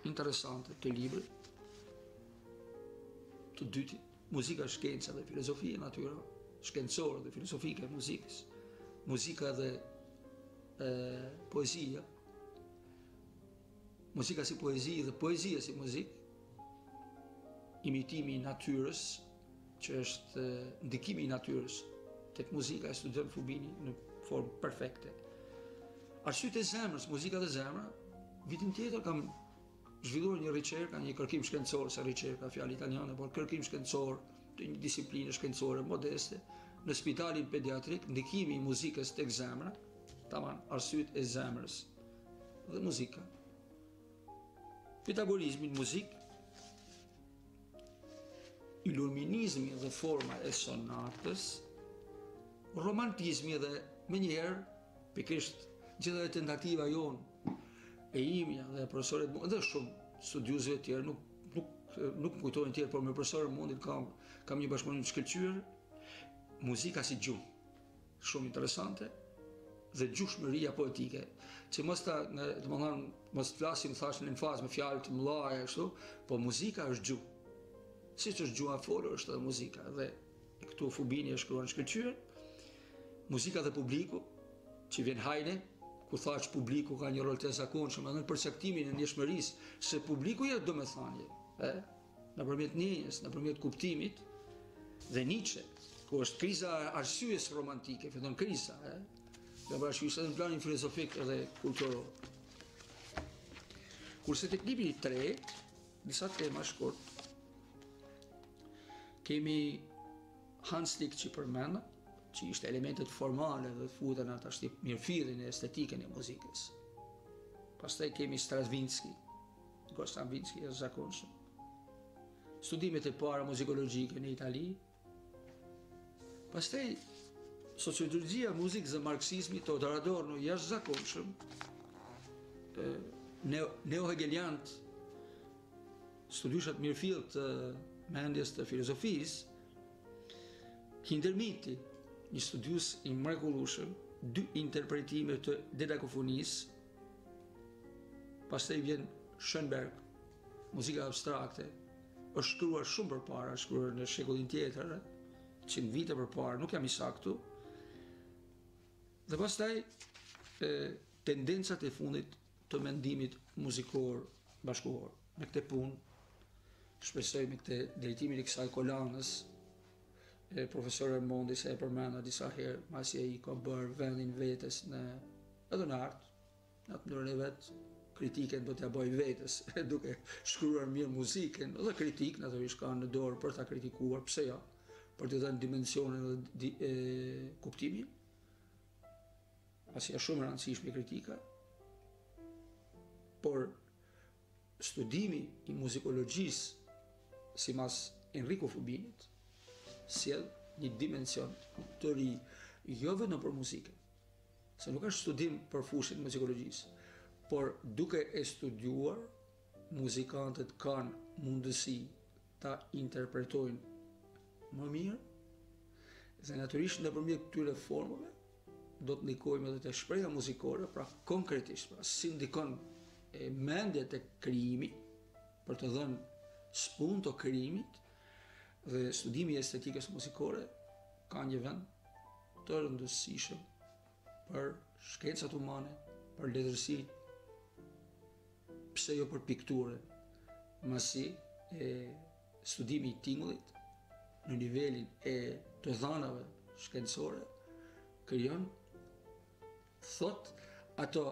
interesante të librit të dytit, muzika, shkenca dhe filozofia e natyrës, shkencore dhe filozofike e muzikës, muzika dhe poezia, muzika si poezi dhe poezia si muzikë, imitimi i natyrës, që është ndikimi i natyrës tek muzika, e studion Fubini në formë perfekte. Arsyet e zemrës, muzika dhe zemra, vitin tjetër kam zhvilluar një ricerkë, një kërkim shkencor, se ricerka fjalë italiane, por kërkim shkencor të një disiplinë shkencore modeste në spitalin pediatrik, ndikimi i muzikës tek zemra, tamam, arsyet e zemrës dhe muzika. Pitagorizmi në muzikë, iluminizmi dhe forma e sonatës, romantizmi dhe menjëherë, pikërisht gjithë dhe tentativa jonë, e imja dhe profesorit mundit, dhe shumë studiusve tjerë, nuk më kujtojnë tjerë, por me profesorët mundit kam një bashkëpunim të shkëlqyer, muzika si gjuhë, shumë interesante, dhe gjuhshmëria poetike, që mos të flasim thashë në fazë me fjalë të mëdha kështu, po muzika është gjuhë. Siç është gjuha folur është edhe muzika, dhe këtu Fubini e shkruan shkëlqyer, muzika dhe publiku, që vjen hajne, ku thash publiku ka një rol të zakonshëm edhe në përcaktimin e ndjeshmërisë, se publiku jep domethënie, nëpërmjet njëjës, nëpërmjet kuptimit, dhe Nietzsche, ku është kriza e arsyes romantike, fillon kriza, dhe bashkërisht edhe në planin filozofik edhe kulturor. Kurse tek libri i 3, disa tema shkurt, kemi Hanslik që përmenda, që ishte elementet formale dhe të futen atë ashtë mirëfilin e estetikën e muzikës. Pastaj kemi Stravinski është zakonshëm. Studimet e para muzikologjike në Itali. Pastaj sociologjia muzikës dhe marksizmi të Adorno jashtëzakonshëm, neo-hegeliant, studiushat mirëfill të mendjes të filozofisë, Hindermiti, një studius i mrekullueshëm, dy interpretime të dedakofonisë, pastaj vjen Schoenberg, muzika abstrakte, është shkruar shumë përpara, është shkruar në shekullin tjetër, 100 vite përpara, nuk jam i saktë. Dhe pastaj tendencat e fundit të mendimit muzikor bashkëkohor. Me këtë punë shpresoj me këtë drejtimin e kësaj kolanës, profesor Ermondi se e përmenda disa herë, masi ai ka bërë vendin vetes edhe në art, në atë mënyrën e vet, kritiken do t'ja bëj vetes, duke shkruar mirë muzikën, edhe kritik natyrisht ka në dorë për ta kritikuar, pse jo, për të dhënë dimensionin dhe kuptimin. Pasi është shumë e rëndësishme kritika, por studimi i muzikologjisë sipas Enrico Fubinit sjell një dimension të ri, jo vetëm për muzikën, se nuk është studim për fushën e muzikologjisë, por duke e studiuar, muzikantët kanë mundësi ta interpretojnë më mirë, dhe natyrisht nëpërmjet këtyre formave do të ndikojmë edhe te shpreha muzikore, pra konkretisht, pra si ndikon mendja te krijimi për të dhënë spunt të krijimit, dhe studimi i estetikës muzikore ka një vend të rëndësishëm për shkencat humane, për letërsinë, pse jo për pikturën, masi studimi i tingullit në nivelin e të dhanave shkencore krijon thot ato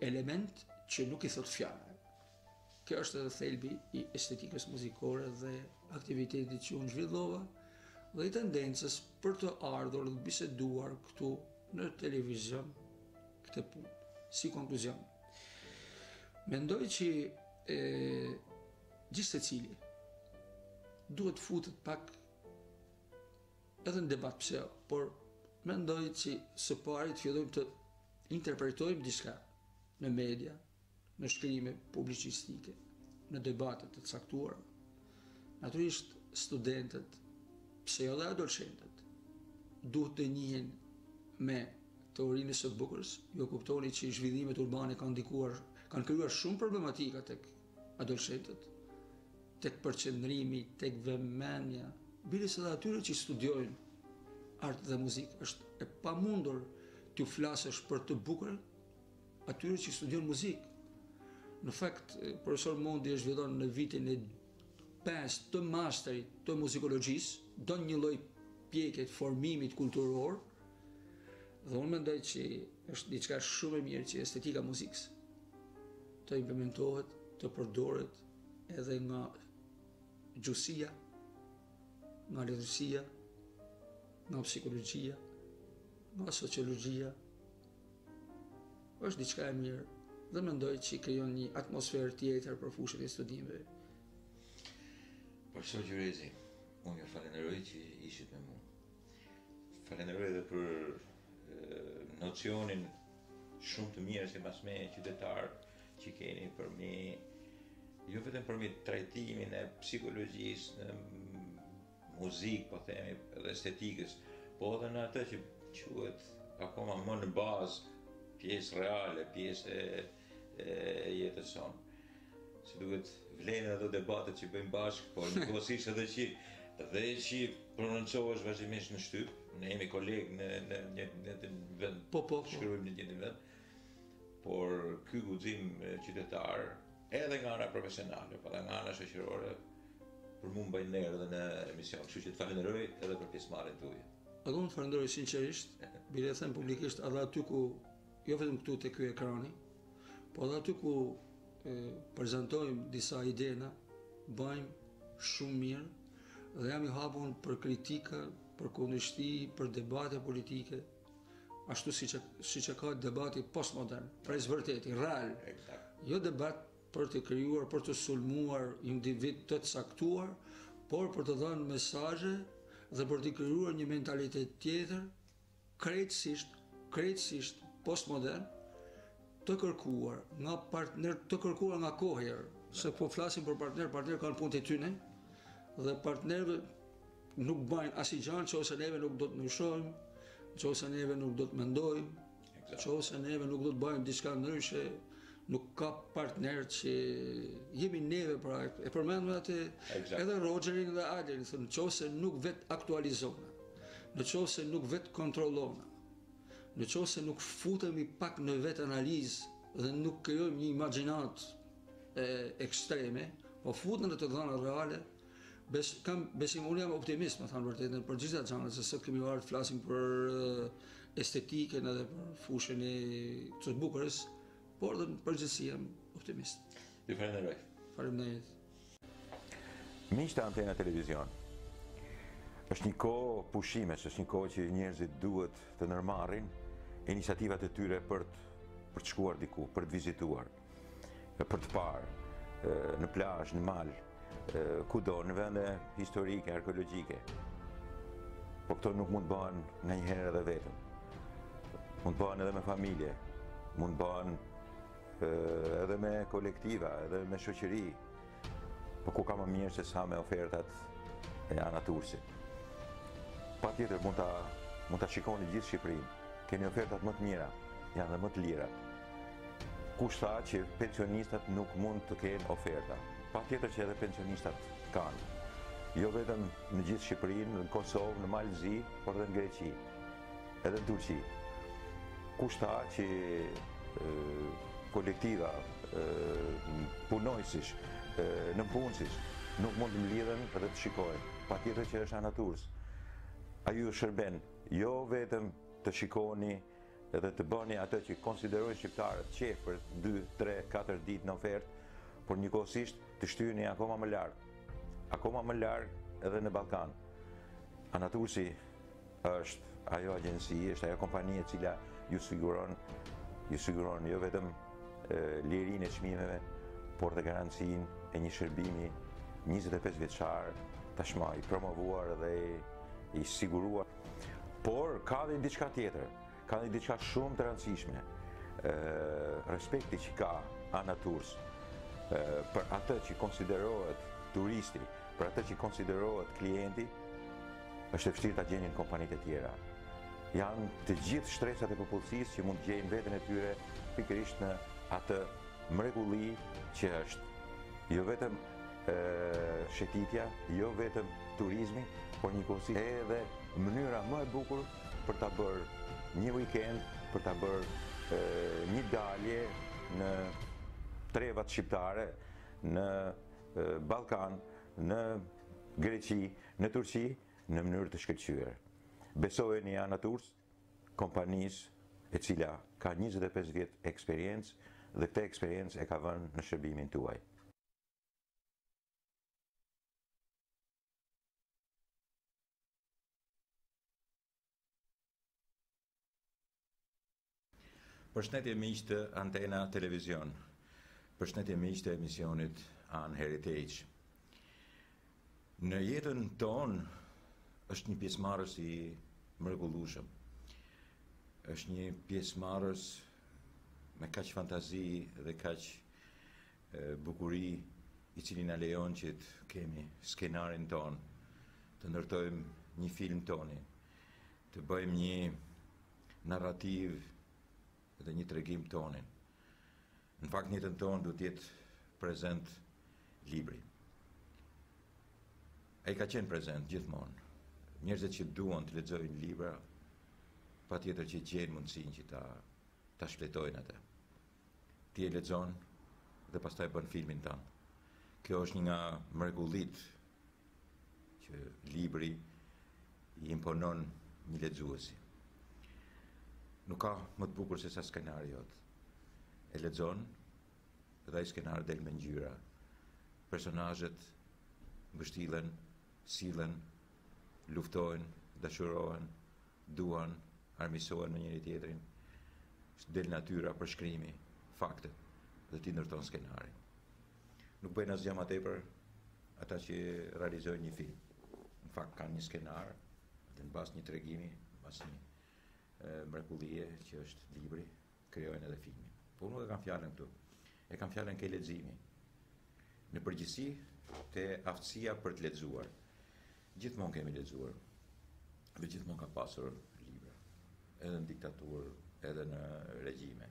element që nuk i thot fjala. Kjo është edhe thelbi i estetikës muzikore dhe aktivitetit që unë zhvillova dhe i tendencës për të ardhur dhe biseduar këtu në televizion këtë punë. Si konkluzion, mendoj që gjithë secili duhet futet pak edhe në debat, pse jo, por mendoj që së pari të fillojmë të interpretojmë diçka në media, në shkrime publicistike, në debatet të caktuara. Natyrisht studentët, pse jo dhe adoleshentët, duhet të njihen me teorinë së bukurës, jo kuptoni që zhvillimet urbane kanë krijuar shumë problematika tek adoleshentët, tek përqendrimi, tek vëmendja, biles edhe atyre që studiojnë art dhe muzikë. Është e pamundur t'ju flasësh për të bukurën atyre që studiojnë muzikë. Në fakt, profesor Mondi e zhvillon në vitin e 5 të masterit të muzikologjisë, do një lloj pjekje të formimit kulturor, dhe unë mendoj që është diçka shumë e mirë që estetika muzikës të implementohet, të përdoret edhe nga gjuhësia, nga letërsia, nga psikologjia, nga sociologjia. Është diçka e mirë dhe mendoj që krijon një atmosferë tjetër për fushën e studimeve. Profesor Gjyrezi, unë ju falenderoj që ishit me mua. Falenderoj edhe për nocionin shumë të mirë sipas me qytetar që keni për me, jo vetëm për me trajtimin e psikologjisë në muzikë, po themi, edhe estetikës, po edhe në atë që quhet akoma më në bazë, pjesë reale, pjesë e jetës sonë. Si duhet vlen edhe debatet që bëjmë bashkë, por njëkohësisht edhe që prononcohesh vazhdimisht në shtyp, ne jemi kolegë në një vend, shkruajmë në një vend, por ky guxim qytetar, edhe nga ana profesionale, po edhe nga ana shoqërore, për mua mbajnë nerë edhe në emision, kështu që të falenderoj edhe për pjesëmarrjen tuaj. Ako më falenderoj sinqerisht, bile them publikisht edhe aty ku, jo vetëm këtu te ky ekrani, po edhe aty ku prezantojmë disa idena, bëjmë shumë mirë dhe jam i hapur për kritika, për kundërshti, për debate politike, ashtu siç e ka debati postmodern, prej vërteti, real. Jo debat për të krijuar, për të sulmuar individ të caktuar, por për të dhënë mesazhe dhe për të krijuar një mentalitet tjetër, krejtësisht postmodern, të kërkuar nga partner, të kërkuar nga kohëherë, se po flasim për partner kanë punë të tyne, dhe partnerët nuk bajnë asnjë nëse neve nuk do të ndryshojmë, nëse neve nuk do të mendojmë, nëse neve nuk do të bëjmë diçka ndryshe, nuk ka partner që jemi neve pra, e përmendëm atë edhe Rogerin dhe Adlerin, nëse nuk vet aktualizona, nëse nuk vet kontrollona, nëse nuk futemi pak në vetë analizë dhe nuk krijojmë një imagjinat ekstreme, po futemi në të dhëna reale, besim, unë jam optimist, me thënë vërtetën, për gjitha xhanrat, se sot kemi ardhur të flasim për estetikën edhe për fushën e të bukurës, por dhe në përgjithësi jam optimist. Ju falenderoj. Faleminderit. Miq të Antena Televizion, është një kohë pushimesh, është një kohë që njerëzit duhet të ndërmarrin iniciativat e tyre për të shkuar diku, për të vizituar, për të parë, në plazh, në mal, kudo, në vende historike, arkeologjike. Po këto nuk mund të bëhen nga një herë edhe vetëm. Mund të bëhen edhe me familje, mund të bëhen edhe me kolektiva, edhe me shoqëri, po ku ka më mirë se sa me ofertat e Ana Tursit. Patjetër mund ta shikoni gjithë Shqipërinë. Keni ofertat më të mira, janë dhe më të lira. Kush tha që pensionistat nuk mund të kenë oferta? Patjetër që edhe pensionistat kanë. Jo vetëm në gjithë Shqipërinë, në Kosovë, në Malzi, por edhe në Greqi, edhe në Turqi. Kush tha që kolektiva, punojësish, nëpunësish, nuk mund të mlidhen edhe të shikojnë. Patjetër që është Ana Turs. A ju shërben, jo vetëm të shikoni edhe të bëni atë që konsiderojnë shqiptarët qef për 2, 3, 4 ditë në ofertë, por njëkohësisht të shtyheni akoma më larg edhe në Ballkan. Ana Tursi është ajo agjenci, është ajo kompani e cila ju siguron jo vetëm lirinë e çmimeve, por dhe garancinë e një shërbimi 25 vjeçar, tashmë i promovuar dhe i siguruar. Por ka dhe diçka tjetër, ka dhe diçka shumë të rëndësishme. Respekti që ka Ana Turs për atë që konsiderohet turisti, për atë që konsiderohet klienti, është e vështirë ta gjeni në kompanitë e tjera. Janë të gjithë shtresat e popullsisë që mund të gjejnë veten e tyre pikërisht në atë mrekulli që është jo vetëm shëtitja, jo vetëm turizmi, por njëkohësisht edhe mënyra më e bukur për ta bërë një weekend, për ta bërë një dalje në trevat shqiptare, në Ballkan, në Greqi, në Turqi, në mënyrë të shkëlqyer. Besojeni Ana Turs, kompanisë e cila ka 25 vjet eksperiencë dhe këtë eksperiencë e ka vënë në shërbimin tuaj. Përshëndetje miq të Antena Televizion. Përshëndetje miq të emisionit An Heritage. Në jetën tonë është një pjesëmarrës i mrekullueshëm. Është një pjesëmarrës me kaq fantazi dhe kaq bukuri, i cili na lejon që të kemi skenarin ton të ndërtojmë një film toni, të bëjmë një narrativ dhe një tregim tonin. Në fakt njëtën tonë du t'jetë prezent libri. Ai ka qenë prezent gjithmonë. Njerëzit që duan të lexojnë libra, patjetër që gjejnë mundësinë që ta shpletojnë atë. Ti e lexon dhe pastaj bën filmin tënd. Kjo është një nga mrekullitë që libri i imponon një lexuesi. Nuk ka më të bukur se sa skenariot. E lexon dhe ai skenar del me ngjyra. Personazhet mbështillen, sillen, luftojnë, dashurohen, duan, armiqësohen me njëri tjetrin. Del natyra për shkrimi, faktet dhe ti ndërton skenarin. Nuk bëjnë asgjë më tepër ata që realizojnë një film. Në fakt kanë një skenar dhe në bazë një tregimi, në bazë një mrekullie që është libri, krijojnë edhe filmin. Po nuk e kam fjalën këtu. E kam fjalën ke leximi. Në përgjithësi, te aftësia për të lexuar. Gjithmonë kemi lexuar. Dhe gjithmonë ka pasur libra. Edhe në diktaturë, edhe në regjime.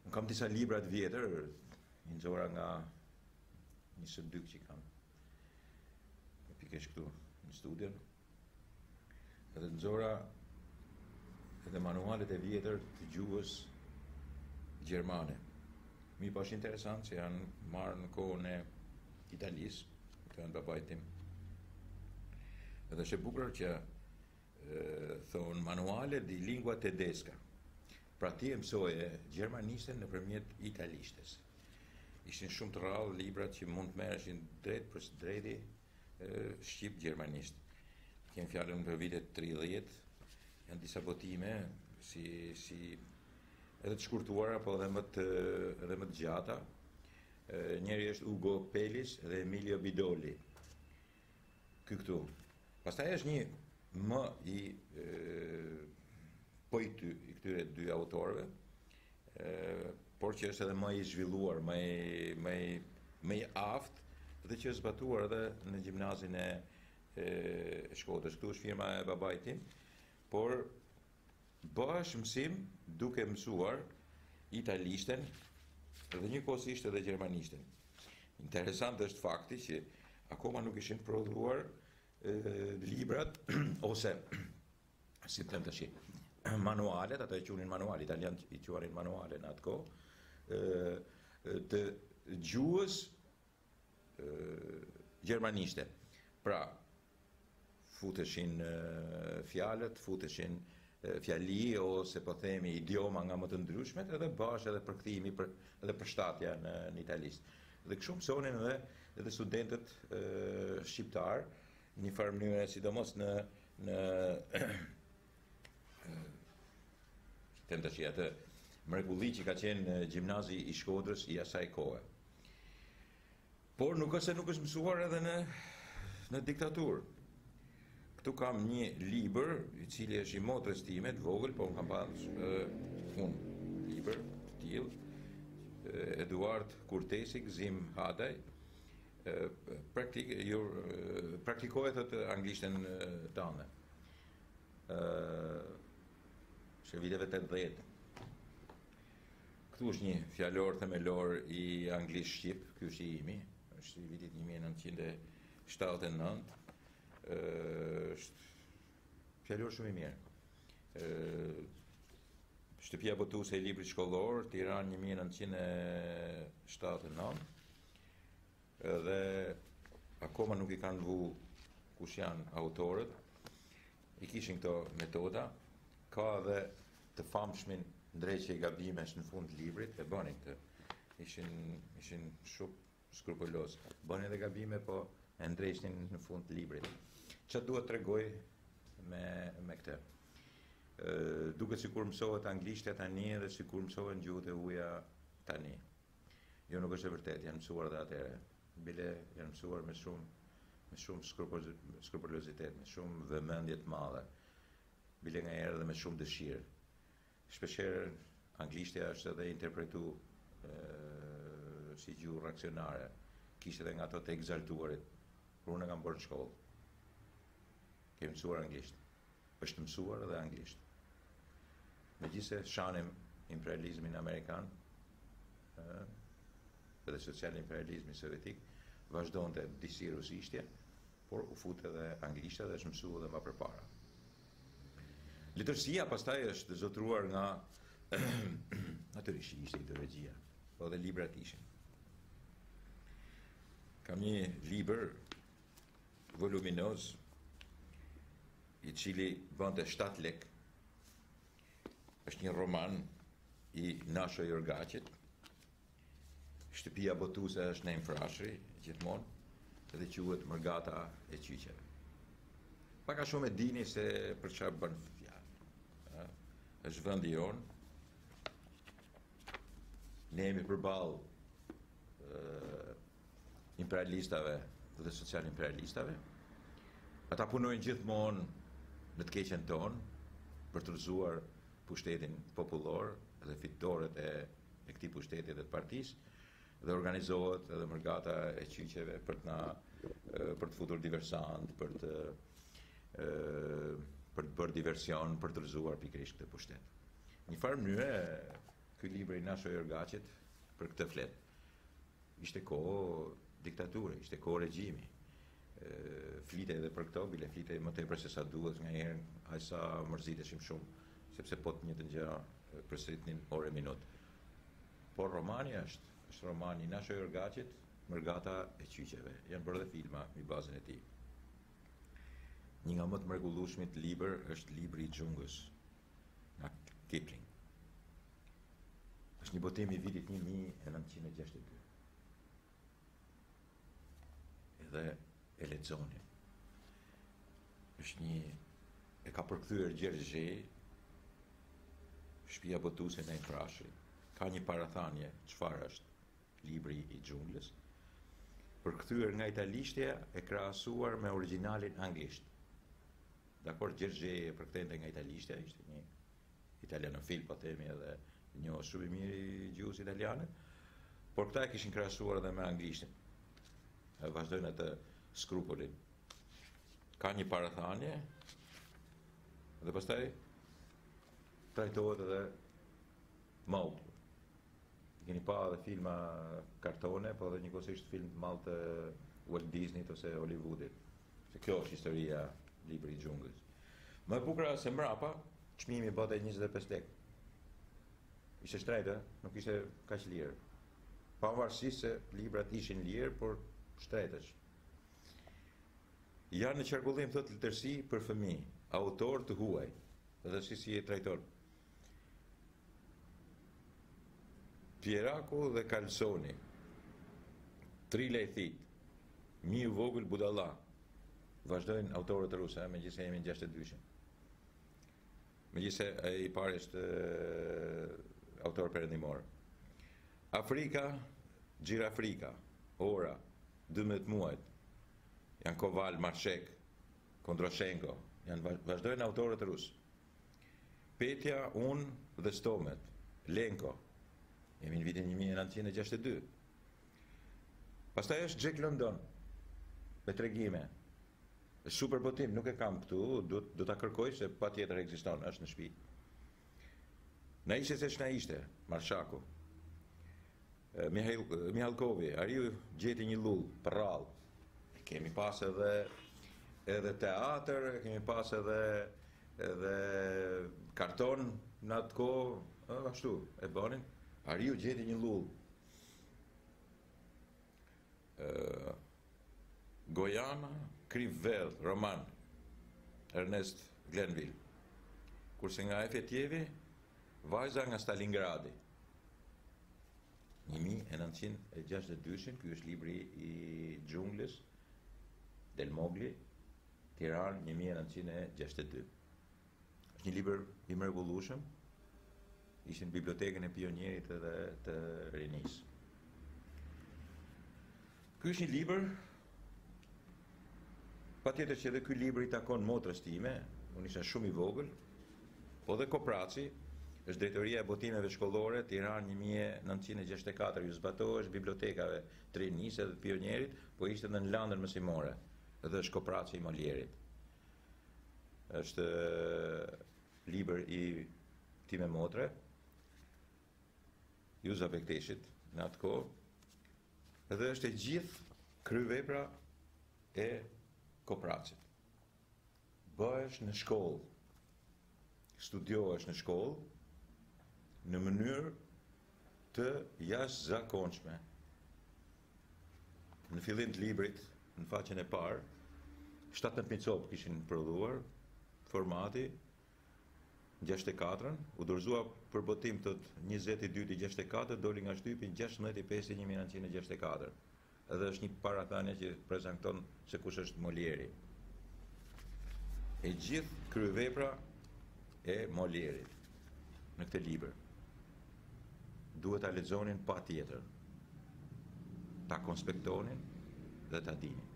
Unë kam disa libra të vjetër, një nxora nga një shëndyk që kam pikërisht këtu në studion. Edhe nxora edhe manualet e vjetër të gjuhës gjermane. Mi pa është interesant që janë marrë në kohën e Italisë, të janë babait tim. Edhe është e bukur që thonë manuale di lingua tedesca. Pra ti e mësoje gjermanishten nëpërmjet italishtes. Ishin shumë të rrallë librat që mund të merreshin drejt për drejti shqip-gjermanisht. Kem fjalën për vitet 30, janë disa botime si edhe të shkurtuara, po edhe më të gjata. Njëri është Ugo Pelis dhe Emilio Bidoli. Ky këtu. Pastaj është një më i këtyre dy autorëve, por që është edhe më i zhvilluar, më i aftë dhe që është zbatuar edhe në gjimnazin e Shkodrës. Këtu është firma e babait tim, por bësh mësim duke mësuar italishten dhe njëkohësisht edhe gjermanishten. Interesant është fakti që akoma nuk ishin prodhuar librat ose si them tash manualet, ata e quhin manual, italianët i quanin manuale në atë kohë, të gjuhës gjermanishte. Pra, futeshin fjalët, futeshin fjali ose po themi idioma nga më të ndryshmet, edhe bash edhe përkthimi edhe përshtatja në italisht. Dhe kështu mësonin edhe studentët shqiptar një farë mënyrë, sidomos në them tash atë mrekulli që ka qenë gjimnazi i Shkodrës i asaj kohe. Por nuk është se nuk është mësuar edhe në diktaturë. Këtu kam një libër, i cili është i motrës time, të vogël, po kam pasur libër të tillë, Eduard Kurtesi, Gzim Hadaj, praktikohet atë anglishten tane. Shë viteve 80. Këtu është një fjalor themelor i anglisht-shqip, ky është i imi, është i vitit 1979. Është fjalor shumë i mirë. Shtëpia botuese e librit shkollor, Tiranë 1979. Dhe akoma nuk i kanë vu kush janë autorët. I kishin këto metoda. Ka edhe të famshmin ndrejtje gabimesh në fund të librit, e bënin këtë. Ishin shumë skrupuloz. Bënin edhe gabime, po e ndrejshin në fund të librit. Çfarë duhet tregoj me këtë? Duket sikur mësohet anglishtja tani dhe sikur mësohen gjuhët e huaja tani. Jo, nuk është e vërtetë, janë mësuar dhe atëherë. Bile janë mësuar me shumë skrupulozitet, me shumë vëmendje të madhe. Bile nga herë dhe me shumë dëshirë. Shpeshherë anglishtja është edhe interpretu si gjuhë reaksionare. Kishte edhe nga ato të egzaltuarit, kur unë kam bërë në shkollë. kemi mësuar anglisht. Është mësuar edhe anglisht. Megjithëse shanim imperializmin amerikan edhe social imperializmi sovjetik, vazhdonte disi rusishtje, por u fut edhe anglishtja dhe është mësuar edhe më përpara. Letërsia pastaj është zotruar nga natyrisht ishte ideologjia, po edhe librat ishin. Kam një libër voluminoz i cili bënte 7 lek. Është një roman i Nasho Jorgaqit. Shtëpia botuese është në infrashri gjithmonë dhe quhet Mërgata e Qyqeve. Pak a shumë e dini se për çfarë bën fjalë. Është vendi jonë. Ne jemi përballë imperialistave dhe social imperialistave. Ata punojnë gjithmonë në të keqen tonë për të rrëzuar pushtetin popullor dhe fitoret e këtij pushteti dhe të partisë dhe organizohet edhe Mërgata e Qyqeve për të futur diversant, për të bërë diversion, për të rrëzuar pikërisht këtë pushtet. Një farë mënyre ky libër i Nasho Jorgaqit për këtë flet. Ishte kohë diktature, ishte kohë regjimi. Flitej edhe për këto, bile flitej më tepër se sa duhet, ngaherë aq sa mërziteshim shumë, sepse po të njëjtën gjë përsëritnin orë e minutë. Por romani është romani Nasho Jorgaqit, Mërgata e Qyqeve. Janë bërë dhe filma mbi bazën e tij. Një nga më të mrekullueshmit libër është Libri i Xhungës nga Kipling. Është një botim i vitit 1962. Edhe e lexoni. Është e ka përkthyer Gjyrezi, Shtëpia botuese në infrashri. Ka një parathanie çfarë është Libri i Xhunglës. Përkthyer nga italishtja e krahasuar me origjinalin anglisht. Dakor, Gjyrezi e përkthente nga italishtja, ishte një italianofil, po themi, edhe një shumë i mirë i gjuhës italiane, por këta e kishin krahasuar edhe me anglishtin. Vazhdojnë atë skrupullin. Ka një parathanie dhe pastaj trajtohet edhe mauti. Keni pa edhe filma kartone, po edhe njëkohësisht film të madh të Walt Disneyt ose Hollywoodit. Se kjo është historia Libri i Xhungës. Më e bukur se mbrapa çmimi bëte 25 lekë. Ishte shtrejtë, nuk ishte kaq lirë. Pavarësisht se librat ishin lirë, por shtrejtësh. Janë në qarkullim thotë letërsi për fëmijë, autor të huaj, edhe si e trajton. Pieraku dhe Kalsoni, Tri lejthit, Mi u vogël budalla. Vazhdojnë autorët rusë, megjithëse jemi në 62-shën. Megjithëse ai i pari është autor perëndimor. Afrika, Gjirafrika, Ora, 12 muajt. Janë Koval, Marshek, Kondroshenko, janë vazhdojnë autorët rusë. Petja, unë dhe Stomet, Lenko. Jemi në vitin 1962. Pastaj është Jack London, me tregime. Super botim, nuk e kam këtu, do ta kërkoj se patjetër ekziston, është në shtëpi. Na ishte se ç'na ishte, Marshaku. Mihalkovi, Ariu gjeti një lull, për rrallë. Kemi pas edhe teatr, kemi pas edhe karton në atë kohë, ashtu, e bënin. Ariu gjeti një lull. Gojana, Krivell, roman, Ernest Glenville. Kurse nga Efetjevi, Vajza nga Stalingradi. 1962, ky është libri i Xhunglës, Del Mogli, Tiranë 1962. Është një libër i mrekullueshëm, ishte në bibliotekën e Pionierit edhe të Rinisë. Ky është një libër, patjetër që edhe ky libër i takon motrës time, unë isha shumë i vogël, po dhe Kopraci, është drejtoria e botimeve shkollore, Tiranë 1964, ju zbatohesh bibliotekave të Rinisë edhe të Pionierit, po ishte edhe në Landën mësimore, edhe është Kopraci i Molierit. është libër i time motre, Juza Bekteshit, në atë kohë, dhe është e gjithë kryevepra e Kopracit. Bëhesh në shkollë, studiohesh në shkollë, në mënyrë të jashtëzakonshme. Në fillim të librit, në faqen e parë, 17 copë kishin prodhuar, formati 64, u dorëzua për botim të 22/64, doli nga shtypi 16/5/1964. Edhe është një parathënie që prezanton se kush është Molieri. E gjithë kryevepra e Molierit në këtë libër duhet ta lexonin patjetër, ta konspektonin dhe ta dinin.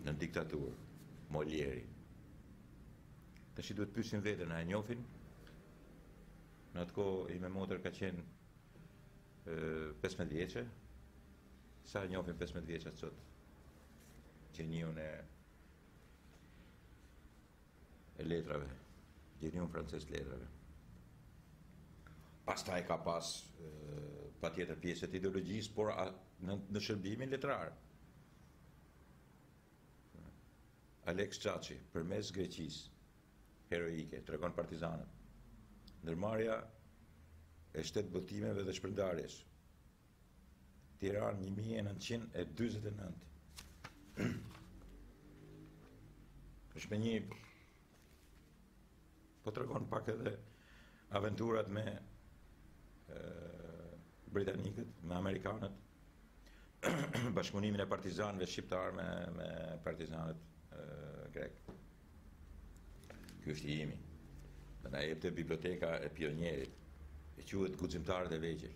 Në diktaturë, Molieri. Tash duhet pyesin veten, a e njohin? Në atë kohë ime motër ka qenë 15 vjeçe. Sa e njohin 15 vjeçat sot? Gjeniun e letrave, gjeniun francez të letrave. Pastaj ka pas patjetër pjesë të ideologjisë, por në shërbimin letrar. Alex Çaçi, përmes Greqisë heroike, tregon partizanët. Ndërmarrja e 7 botimeve dhe shpërndarjes. Tiranë 1949. Është me një, po tregon pak edhe aventurat me britanikët, me amerikanët, bashkëpunimin e partizanëve shqiptar me partizanët grek. Ky është i imi. Dhe na jepte biblioteka e pionierit, e quhet Guximtarët e Vegjël.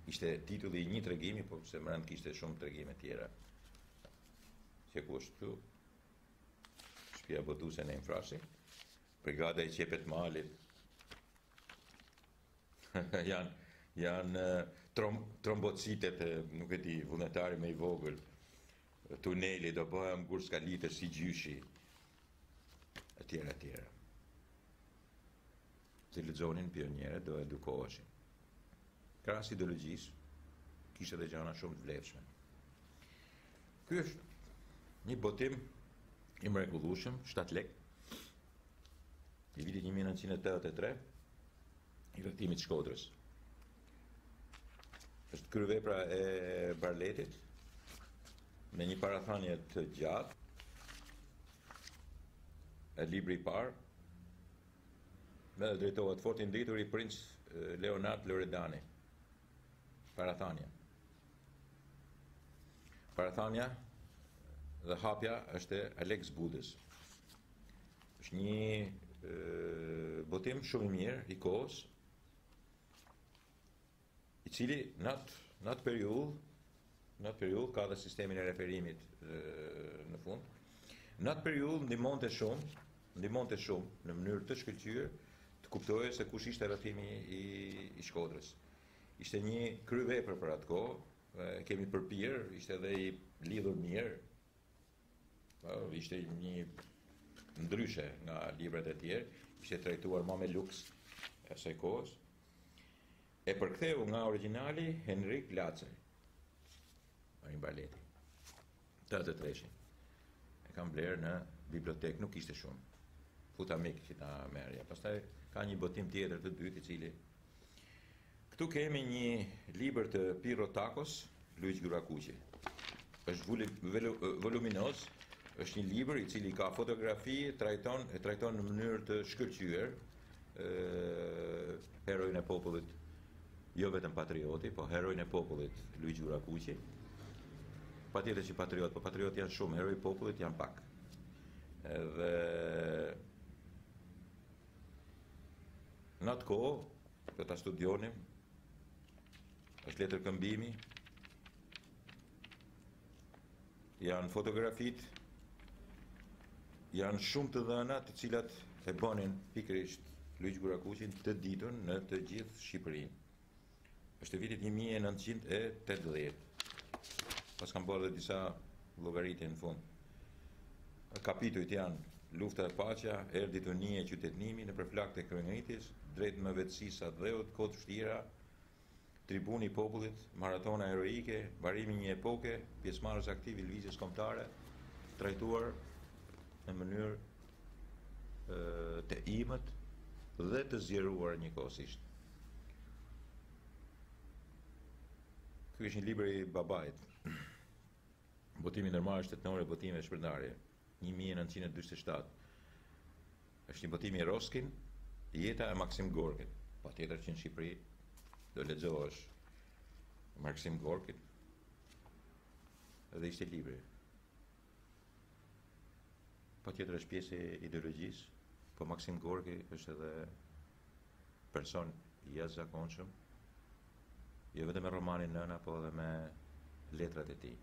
Ishte titulli i një tregimi, po se më rënd kishte shumë tregime tjera. Që ku është këtu? Shtëpia botuse në Infrasi, brigada e qepet malit. janë trombocitet, nuk e di, vullnetari me i vogël, tuneli do bëhem kur s'ka litër si gjyshi, etjera, etjera. Të lexonin pionierët, do edukoheshin. Krahas ideologjisë, kishte edhe gjëra shumë të vlefshme. Ky është një botim i mrekullueshëm, 7 lekë, i vitit 1983, i rrethimit Shkodrës. Është kryevepra e Barletit, me një parathënie të gjatë, e libri i parë, me drejtohet fort i nditur i princ Leonard Loredani. Parathënia. Parathënia dhe hapja është e Alex Budës. Është një botim shumë i mirë i kohës, i cili në atë periudhë ka dhe sistemin e referimit në fund. Në atë periudhë ndihmonte shumë në mënyrë të shkëlqyer të kuptohej se kush ishte rrethimi i Shkodrës. Ishte një kryevepër për atë kohë, kemi përpir, ishte edhe i lidhur mirë, ishte një ndryshe nga librat e tjerë, ishte trajtuar më me luks e asaj kohës. E përktheu nga origjinali Henrik Lacer, Marin Barleti, të 83-shin. E kam blerë në bibliotekë, nuk ishte shumë. Futa mik që ta merja. Pastaj ka një botim tjetër të dytë i cili. Këtu kemi një libër të Pirro Takos, Luiz Gjyrakuqi. Është voluminoz, është një libër i cili ka fotografi, trajton në mënyrë të shkëlqyer heroin e popullit, jo vetëm patrioti, po heroin e popullit Luiz Gjyrakuqi. Patjetër që patriot, po patriot janë shumë, heroi i popullit janë pak. Edhe në atë kohë, do ta studionim, është letër këmbimi, janë fotografit, janë shumë të dhëna të cilat e bënin pikërisht Luiz Gjyrakuqin të ditën në të gjithë Shqipërinë. Është vitit 1980. Pas kam bërë dhe disa llogaritje në fund. Kapitujt janë lufta e paqja, erdhi tunia e qytetnimi në përflak të kryenëritjes, drejt me vetësi sa dheut, kohë të vështira, tribuni i popullit, maratona heroike, mbarimi i një epoke, pjesëmarrës aktiv i lëvizjes kombëtare, trajtuar në mënyrë të imët dhe të zgjeruar njëkohësisht. Ky është një libër i babait. Botimi ndërmarrje shtetënore, botimi shpërndarje, 1947. Është një botim i Roskin, jeta e Maksim Gorkit. Patjetër që në Shqipëri do lexohesh Maksim Gorkit. Edhe ishte libri. Patjetër është pjesë e ideologjisë, po Maksim Gorki është edhe person i jashtëzakonshëm, jo vetëm me romanin Nëna, po edhe me letrat e tij.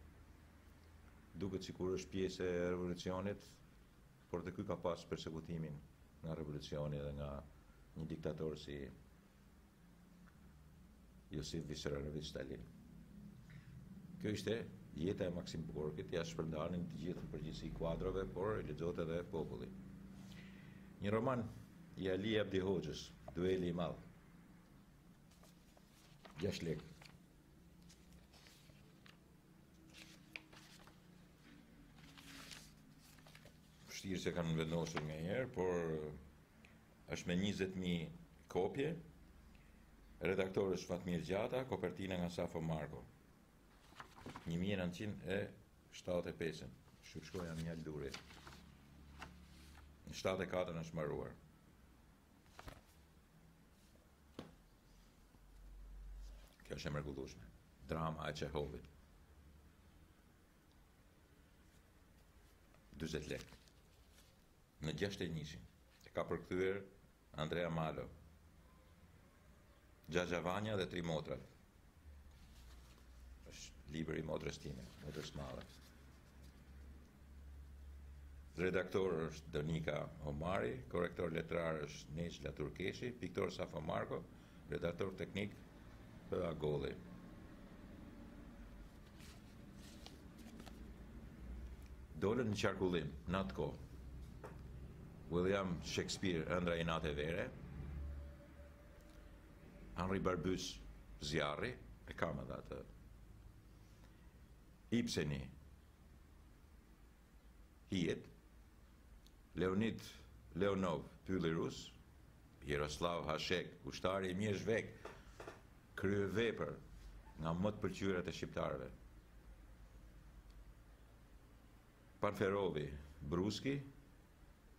Duket sikur është pjesë e revolucionit, por dhe ky ka pas persekutimin nga revolucioni dhe nga një diktator si Josif Vissarionovich Stalin. Kjo ishte jeta e Maksim Gorkit, ja shpërndarnin të gjithë në përgjithësi kuadrove, por lexohet edhe populli. Një roman i Ali Abdi Hoxhës, Dueli i Madh. 6 lekë. Vështirë se kanë vendosur nga herë, por është me 20.000 kopje. Redaktor është Fatmir Gjata, kopertina nga Safo Marko. 1975. Shkruaja Mjal Duri. Në 74 është mbaruar. Kjo është e mrekullueshme. Drama e Çehovit. 40 lekë. Në 61. E ka përkthyer Andrea Malo. Gjagjavanja dhe 3 motrat. Është libri i motrës time, motrës madhe. Redaktor është Donika Omari, korrektor letrar është Necla Turkeshi, piktor Safo Marko, redaktor teknik P.A. Golli. Dolën në qarkullim, në atë kohë. William Shakespeare, Ëndra i natë e vere, Henri Barbus, Zjarri, e kam edhe atë. Ibseni, Hijet, Leonid Leonov, Pylli Rus, Jaroslav Hashek, ushtari i mirë zhvek, kryevepër nga më të pëlqyrat e shqiptarëve. Panferovi, Bruski,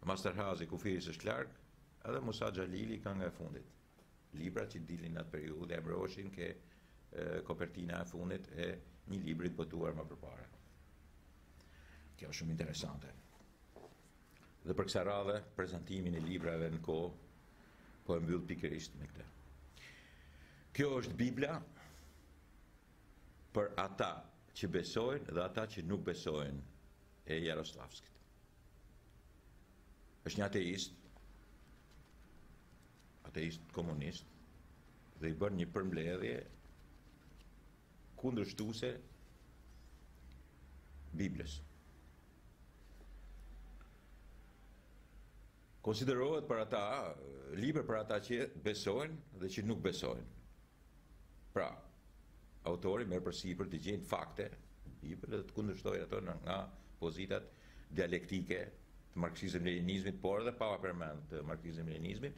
Masterhazi, Kufiris është larg, edhe Musa Xhalili ka nga e fundit. Libra që dilin në atë periudhë e mbroheshin ke kopertina e fundit e një libri të botuar më përpara. Kjo është shumë interesante. Dhe për kësaj radhe, prezantimin e librave në kohë po e mbyll pikërisht me këtë. Kjo është Bibla për ata që besojnë dhe ata që nuk besojnë e Jaroslavskit. Është një ateist komunist, dhe i bën një përmbledhje kundërshtuese Biblës. Konsiderohet për ata, libër për ata që besojnë dhe që nuk besojnë. Pra, autori merr përsipër të gjejnë fakte, Bibël dhe të kundërshtojë ato nga pozitat dialektike të marksizëm-leninizmit, por edhe pa përmend të marksizëm-leninizmit,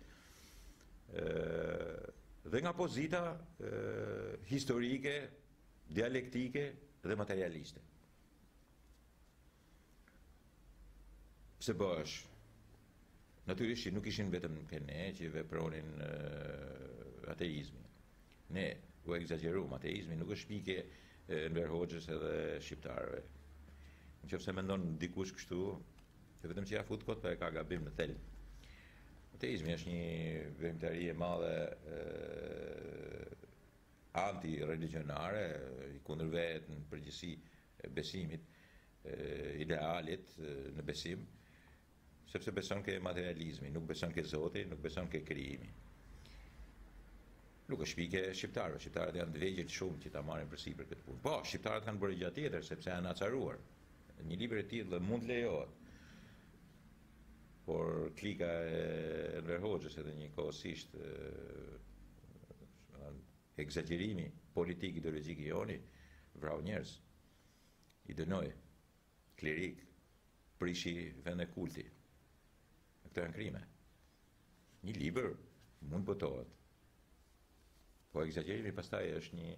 dhe nga pozita historike, dialektike dhe materialiste. Pse bësh? Natyrisht që nuk ishin vetëm ne që vepronin ateizmi. Ne u egzageruam, ateizmi nuk është pikë Enver Hoxhës edhe shqiptarëve. Nëse mendon dikush kështu, vetëm që ja fut kot, e ka gabim në thelb. Ateizmi është një veprimtari e madhe anti-religionare, i kundërvehet në përgjithësi besimit, idealit në besim, sepse beson ke materializmi, nuk beson ke Zoti, nuk beson ke krijimi. Nuk është pikë e shqiptarëve. Shqiptarët janë të vegjël shumë që ta marrin përsipër këtë punë. Po, shqiptarët kanë bërë gjë tjetër sepse janë acaruar. Një libër e tillë mund lejohet. por klika e Enver Hoxhës edhe njëkohësisht egzagjerimi politik ideologjik i joni vrau njerëz, i dënoi klerik, prishi vende kulti. Këto janë krime. Një libër mund botohet, po egzagjerimi pastaj është një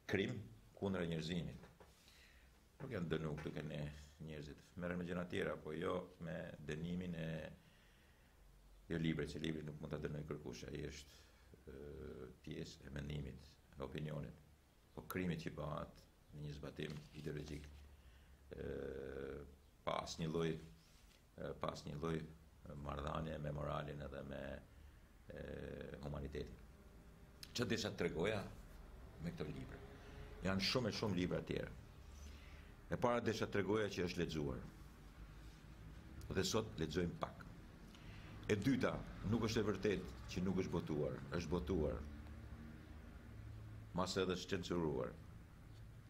krim kundër njerëzimit. Nuk janë dënu këtu këne njerëzit, merren me gjëra tjera, po jo me dënimin e jo librit, që libri nuk mund ta dënoj kërkush, ai është pjesë e mendimit, e opinionit, po krimit që bëhet në një zbatim ideologjik pas një lloj marrëdhënie me moralin edhe me humanitetin. Që desha të tregoja me këto libra. Janë shumë libra tjera. E para desha të tregoja që është lexuar. Dhe sot lexojmë pak. E dyta, nuk është e vërtet që nuk është botuar, është botuar. Mas edhe është censuruar,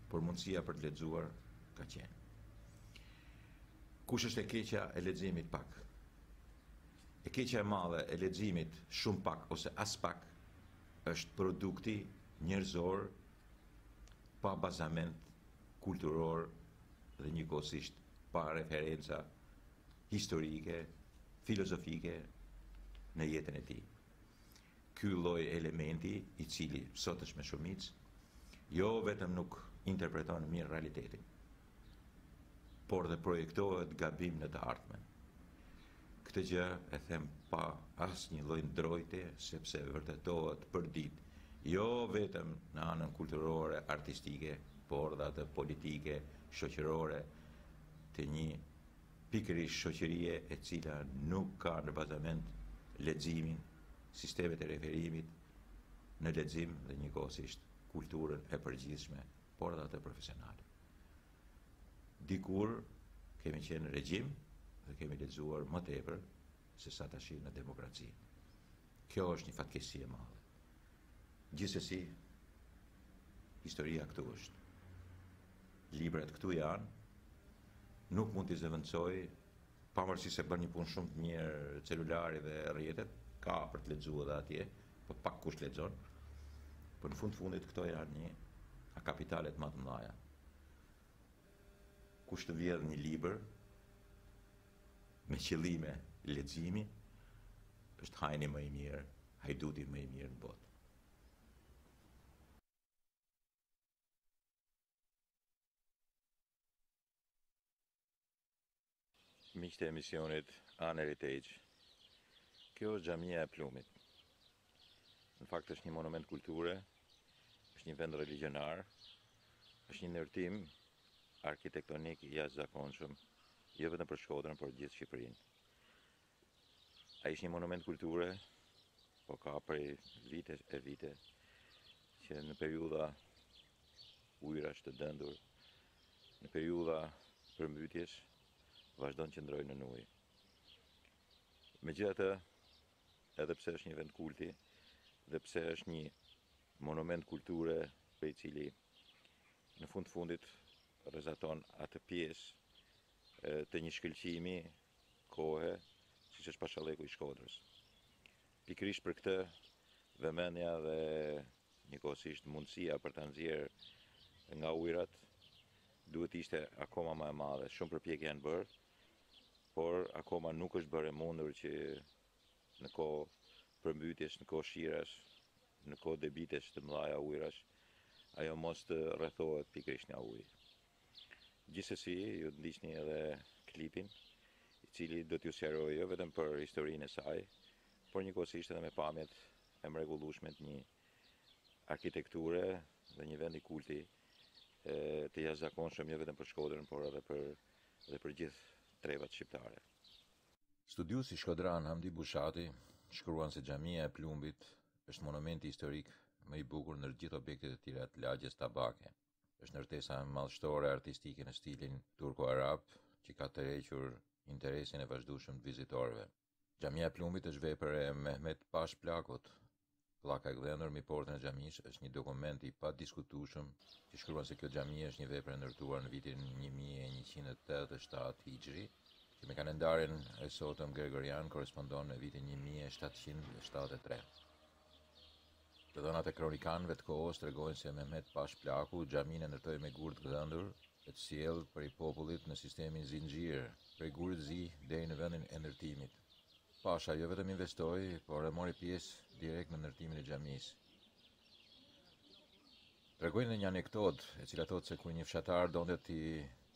por mundësia për të lexuar ka qenë. Kush është e keqja e leximit pak? E keqja e madhe e leximit shumë pak ose as pak është produkti njerëzor pa bazament kulturor dhe njëkohësisht pa referenca historike, filozofike në jetën e tij. Ky lloj elementi i cili sot është me shumicë, jo vetëm nuk interpreton mirë realitetin, por dhe projektohet gabim në të ardhmen. Këtë gjë e them pa asnjë lloj ndrojtje, sepse vërtetohet për ditë, jo vetëm në anën kulturore, artistike, por dhe atë politike, shoqërore, të një pikërisht shoqërie e cila nuk ka në bazament leximin, sistemet e referimit në lexim dhe njëkohësisht kulturën e përgjithshme, por edhe atë profesionale. Dikur kemi qenë regjim dhe kemi lexuar më tepër se sa tash në demokraci. Kjo është një fatkeqësi e madhe. Gjithsesi, historia këtu është. Librat këtu janë, nuk mund t'i zëvendësoj, pavarësisht se bën një punë shumë të mirë celulari dhe rrjetet, ka për të lexuar edhe atje, po pak kush lexon. Po në fundit këto janë një kapitalet më të mëdha. Kush të vjedh një libër me qëllime leximi, është hajni më i mirë, hajduti më i mirë në botë. Miqtë e emisionit Heritage. Kjo është xhamia e Plumit. Në fakt është një monument kulture, është një vend religionar, është një ndërtim arkitektonik i jashtëzakonshëm, jo vetëm për Shkodrën, por gjithë Shqipërinë. Ai është një monument kulture, po ka prej vite e vite, që në periudha ujrash të dëndur, në periudha përmbytjes, vazhdon që ndrojë në ujë. Megjithatë, edhe pse është një vend kulti, dhe pse është një monument kulture për i cili në fundit rrezaton atë pjesë të një shkëlqimi kohe, siç është Pashalleku i Shkodrës. Pikërisht për këtë vëmendja dhe njëkohësisht mundësia për ta nxjerrë nga ujrat duhet ishte akoma më e madhe. Shumë përpjekje janë bërë, por akoma nuk është bërë e mundur që në kohë përmbytjes, në kohë shirash, në kohë debitesh të mëdha ujrash, ajo mos të rrethohet pikërisht nga uji. Gjithsesi, ju ndiqni edhe klipin, i cili do t'ju sqaroj jo vetëm për historinë e saj, por njëkohësisht edhe me pamjet e mrekullueshme të një arkitekture dhe një vendi kulti të jashtëzakonshëm jo vetëm për Shkodrën, por edhe për gjithë trevat shqiptare. Studiuesi shkodran Hamdi Bushati shkruan se xhamia e Plumbit është monumenti historik më i bukur ndër gjithë objektet e tjera të lagjes tabake. Është ndërtesa madhështore artistike në stilin turko-arab që ka tërhequr interesin e vazhdueshëm të vizitorëve. Xhamia e Plumbit është vepër e Mehmet Pash Plakut. Pllaka e gdhendur mbi portën e xhamisë është një dokument i padiskutueshëm që shkruan se kjo xhami është një vepër e ndërtuar në vitin 1187 Hijri, që që me kalendarin e sotëm gregorian korespondon me vitin 1773. Të dhënat e kronikanëve të kohës tregojnë se Mehmet Pash Plaku xhamin e ndërtoi me gurë të gdhëndur e të sjellë për i popullit në sistemin zinxhir, prej Gjyrezi deri në vendin e ndërtimit. Pasha jo vetëm investoi, por e mori pjesë direkt në ndërtimin e xhamisë. Tregojnë në një anekdot e cila thotë se kur një fshatar donte t'i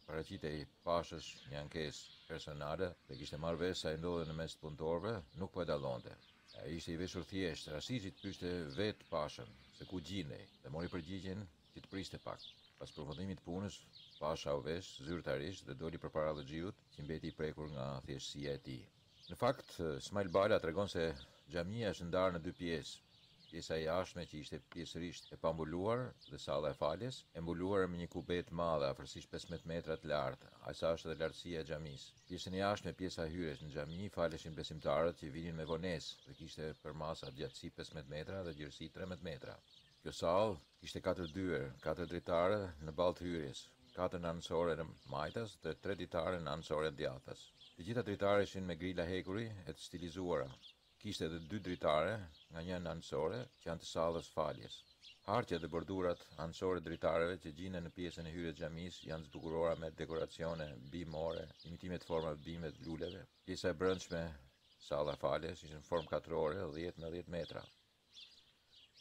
paraqitej pashës një ankesë personale dhe kishte marrë vesh sa i ndodhe në mes të punëtorëve, nuk po e dallonte. Ai ishte i veshur thjesht, rastisi të pyeste vetë pashën se ku gjindej dhe mori përgjigjen që të priste pak. Pas përfundimit të punës, pasha u vesh zyrtarisht dhe doli përpara Allxhiut, që mbeti i prekur nga thjeshtësia e tij. Në fakt, Smail Bala tregon se xhamia është ndarë në dy pjesë. Pjesa e jashtme që ishte pjesërisht e pambuluar dhe salla e faljes, e mbuluar me një kubet madhe afërsisht 15 metra të lartë, aq është edhe lartësia e xhamisë. Pjesën e jashtme, pjesa e hyrjes në xhami, faleshin besimtarët që vinin me vonesë dhe kishte përmasa gjatësi 15 metra dhe gjerësi 13 metra. Kjo sallë kishte 4 dyer, 4 dritare në ballë të hyrjes, 4 në anësore në majtas dhe 3 dritare në anësore të djathtas. Të gjitha dritare ishin me grila hekuri e të stilizuara. Kishte edhe 2 dritare nga një anësore që janë të sallës faljes. Harqet dhe bordurat anësore dritareve që gjenden në pjesën e hyrjes xhamisë janë zbukuruara me dekoracione bimore, imitime të formave bime të luleve. Pjesa e brendshme, salla e faljes, ishte në formë katrore, 10 me 10 metra.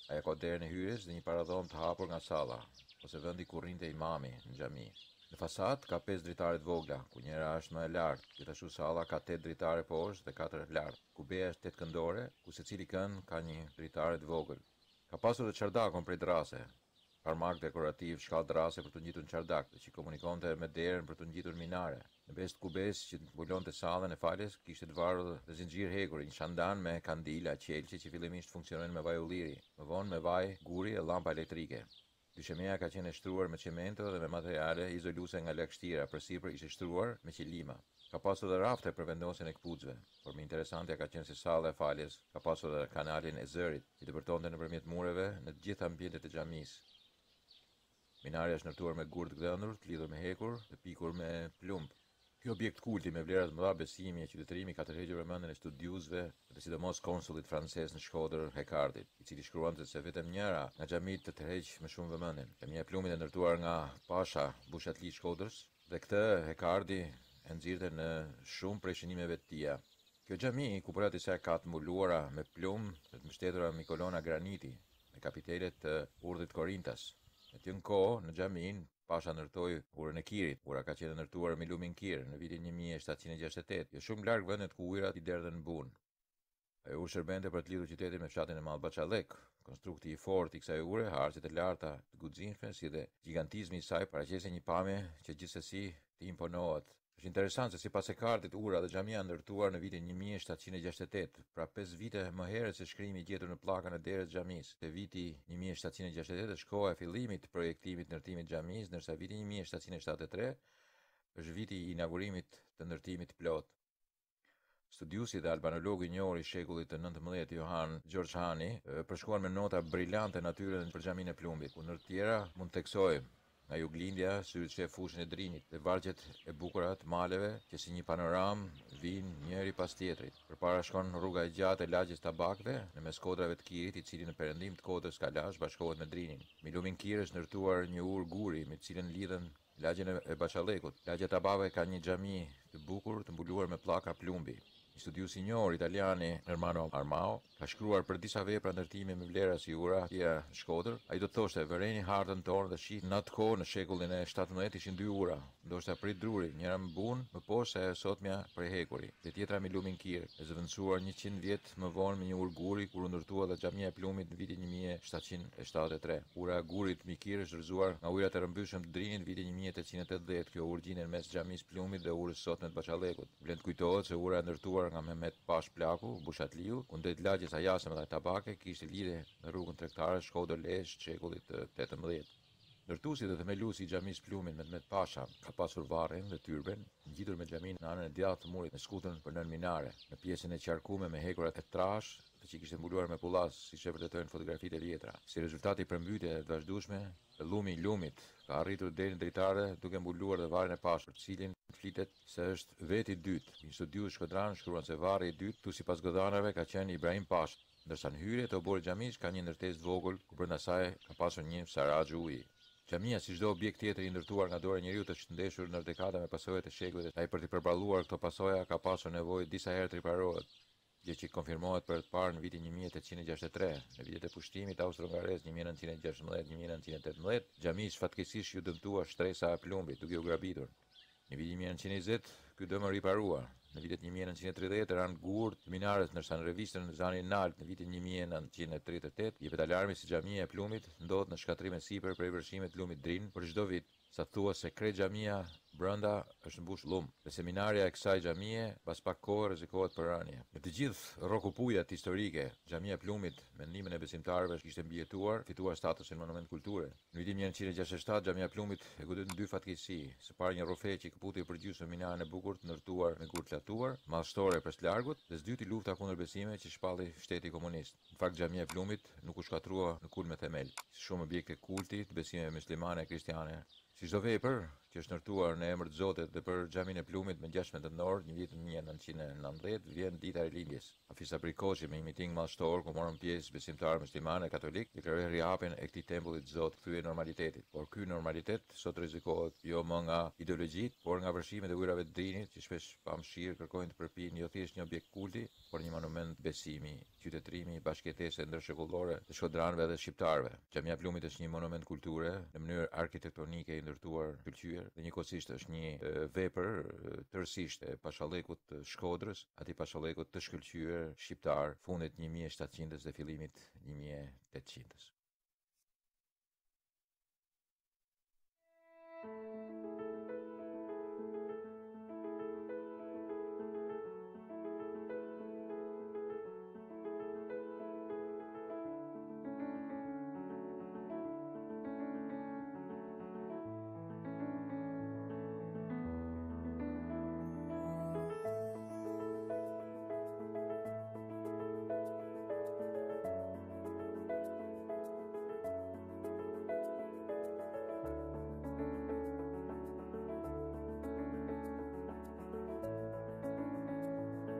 Ajo ka derën e hyrjes dhe një paradhom të hapur nga salla, ose vendi ku rrinte imami në xhami. Në fasad ka 5 dritare të vogla, ku njëra është më e lartë, gjithashtu salla ka 8 dritare poshtë dhe 4 lart. Kubeja është 8 këndore, ku secili kënd ka një dritare të vogël. Ka pasur edhe çardakun prej drase, armak dekorativ, shkallë drase për të ngjitur në çardak, që komunikonte me derën për të ngjitur minare. Në mes të kubes që mbulonte sallën e faljes, kishte të varur dhe zinxhir hekuri, një shandan me kandila qelçi që fillimisht funksionojnë me vaj ulliri, më vonë me vaj guri e llampa elektrike. Dyshemia ka qenë e shtruar me çemento dhe me materiale izoluese nga lagështira, përsipër ishte shtruar me qilima. Ka pasur edhe rafte për vendosjen e kputzëve, por më interesante ka qenë se salla e faljes ka pasur edhe kanalin e zërit, që dëpërtonte nëpërmjet mureve në të gjitha ambientet e xhamisë. Minarja është ndërtuar me gurë të gdhëndur, të lidhur me hekur dhe pikur me plumb. Ky objekt kulti me vlera të mëdha besimi e qytetërimi ka tërhequr mendjen e studiuesve dhe sidomos konsullit francez në Shkodër Hekardit, i cili shkruante se vetëm njëra nga xhamit të tërheq me shumë vëmendje. Xhamia e Plumit e ndërtuar nga Pasha Bushatli i Shkodrës dhe këtë Hekardi e nxirrte në shumë prej shënimeve të tija. Kjo xhami, kupolat e saj ka të mbuluara me plumb dhe të mbështetura me kolona graniti, me kapitelet të urdhit Korintas. Në të kohë, në xhamin, Pasha ndërtoi urën e Kirit. Ura ka qenë ndërtuar me lumin Kir në vitin 1768, jo shumë larg vendet ku ujërat i derdhen në bun. Ajo u shërbente për të lidhur qytetin me fshatin e Madh Bachallek. Konstrukti i fortë i kësaj ure, harqet e larta të guximshme si dhe gigantizmi i saj paraqesin një pamje që gjithsesi të imponohet. Është interesant se sipas Hekardit ura dhe xhamia ndërtuar në vitin 1768, pra 5 vite më herët se shkrimi i gjetur në pllakën e derës xhamisë. Te viti 1768 është koha e fillimit të projektimit të ndërtimit të xhamisë, ndërsa viti 1773 është viti i inaugurimit të ndërtimit plot. Studiusi dhe albanologu i njohur i shekullit të 19 Johan George Hani përshkruan me nota brillante natyrën për xhaminë e Plumbit. Kundër të tjera mund të theksojmë nga juglindja, syrit shef fushën e Drinit dhe vargjet e bukura të maleve që si një panoram vinë njëri pas tjetrit. Përpara shkon rruga e gjatë e lagjes tabakëve në mes kodrave të Kirit, i cili në perëndim të kodrës Kalash bashkohet me Drinin. Me lumin Kir është ndërtuar një urë guri me të cilën lidhen lagjen e Bachallekut. Lagja e tabakëve ka një xhami të bukur të mbuluar me pllaka plumbi. Një studius i njohur italiani Ermanno Armao ka shkruar për disa vepra ndërtimi me vlera si ura tjera në Shkodër. Ai do të thoshte vëreni hartën tonë dhe shih në atë kohë në shekullin e 17 ishin 2 ura, ndoshta prit druri, njëra më bun, më poshtë se sotmja prej hekuri, dhe tjetra me lumin Kir, e zëvendësuar 100 vjet më vonë me një urë guri kur u ndërtua dhe xhamia e Plumit në vitin 1773. Ura e gurit me Kir është rrëzuar nga ujërat e rrëmbyeshëm të Drinit në vitin 1880. Kjo urë gjinden mes xhamisë Plumit dhe urës sotme të Bachallekut. Vlen të kujtohet se ura e ndërtuar nga Mehmet Pash Plaku, Bushatliu, ku ndërtoi lagjes së jashtme dhe tabake, kishte lidhje me rrugën tregtare Shkodër-Lezhë të shekullit të 18. Ndërtuesi dhe themeluesi i xhamisë Plumit Mehmet Pasha ka pasur varrin dhe tyrben ngjitur me xhamin në anën e djathtë të murit me skutën për nën minare, në pjesën e qarkuar me hekurat e trash, të që i kishte mbuluar me pullas, siç e vërtetojnë fotografitë e vjetra. Si rezultati i përmbytjeve të vazhdueshme, llumi i lumit ka arritur deri në dritare duke mbuluar dhe varrin e pashër, cilin flitet se është veti i dytë. Një studius shkodran shkruan se varri i dytë, tu sipas godanave, ka qenë Ibrahim Pasha, ndërsa në hyrje të oborit xhamis ka një ndërtesë vogël ku brenda saj ka pasur një saraxh uji. Xhamia, si çdo objekt tjetër i ndërtuar nga dora e njeriu të shëndeshur në dekada me pasojat e shekujve, ai për të përballuar këto pasoja ka pasur nevojë disa herë të riparohet, gjë që konfirmohet për të parë në vitin 1863, në vitet e pushtimit austro-hungarez 1916-1918, xhamis fatkeqësisht ju dëmtua shtresa e plumbit duke u grabitur. Në vitin 1920, ky dëm u riparua. Në vitet 1930 ranë gurë të minares, ndërsa në revistën në zanin nalt në vitin 1938 jepet alarmi se xhamia e plumit ndodhet në shkatrim e sipër prej vërshimit të lumit drin për çdo vit. Sa thua se krejt xhamia brenda është mbush llum. Dhe seminarja e kësaj xhamie pas pak kohë rrezikohet për rënje. Në të gjithë rrokupujat historike, xhamia e plumit, me ndihmën e besimtarëve, kishte mbijetuar, fituar statusin monument kulture. Në vitin 1967 xhamia e plumit e goditi dy fatkeqësi. Së pari një rrofe që kaputi përgjysmë minaren e bukur të ndërtuar me gur të latuar, madhështore pres largut, dhe së dyti lufta kundër besimeve që shpalli shteti komunist. Në fakt xhamia e plumit nuk u shkatrua në kulm me themel, si shumë objekte kulti të besimeve muslimane e kristiane. Si çdo vepër që është ndërtuar në emër të Zotit dhe për xhamin e plumit me 16 nëntor, në vitin 1919, vjen dita e lindjes. Afisa Brikoçi me një miting madhështor ku morën pjesë besimtarë muslimanë e katolik, deklaroi rihapjen e këtij tempulli të Zotit, kthye normalitetit. Por ky normalitet sot rrezikohet jo më nga ideologjitë, por nga vërshimet e ujrave të drinit, që shpesh pa mëshirë kërkojnë të përpinë jo thjesht një objekt kulti, por një monument besimi, qytetërimi, bashkëtese ndërshekullore të shkodranëve dhe shqiptarëve. Xhamia e plumit është një monument kulture në mënyrë arkitektonike i ndërtuar shkëlqyer dhe njëkohësisht është një vepër tërësisht e pashallekut të Shkodrës, atij pashallekut të shkëlqyer shqiptar fundit 1700-s dhe fillimit 1800-s.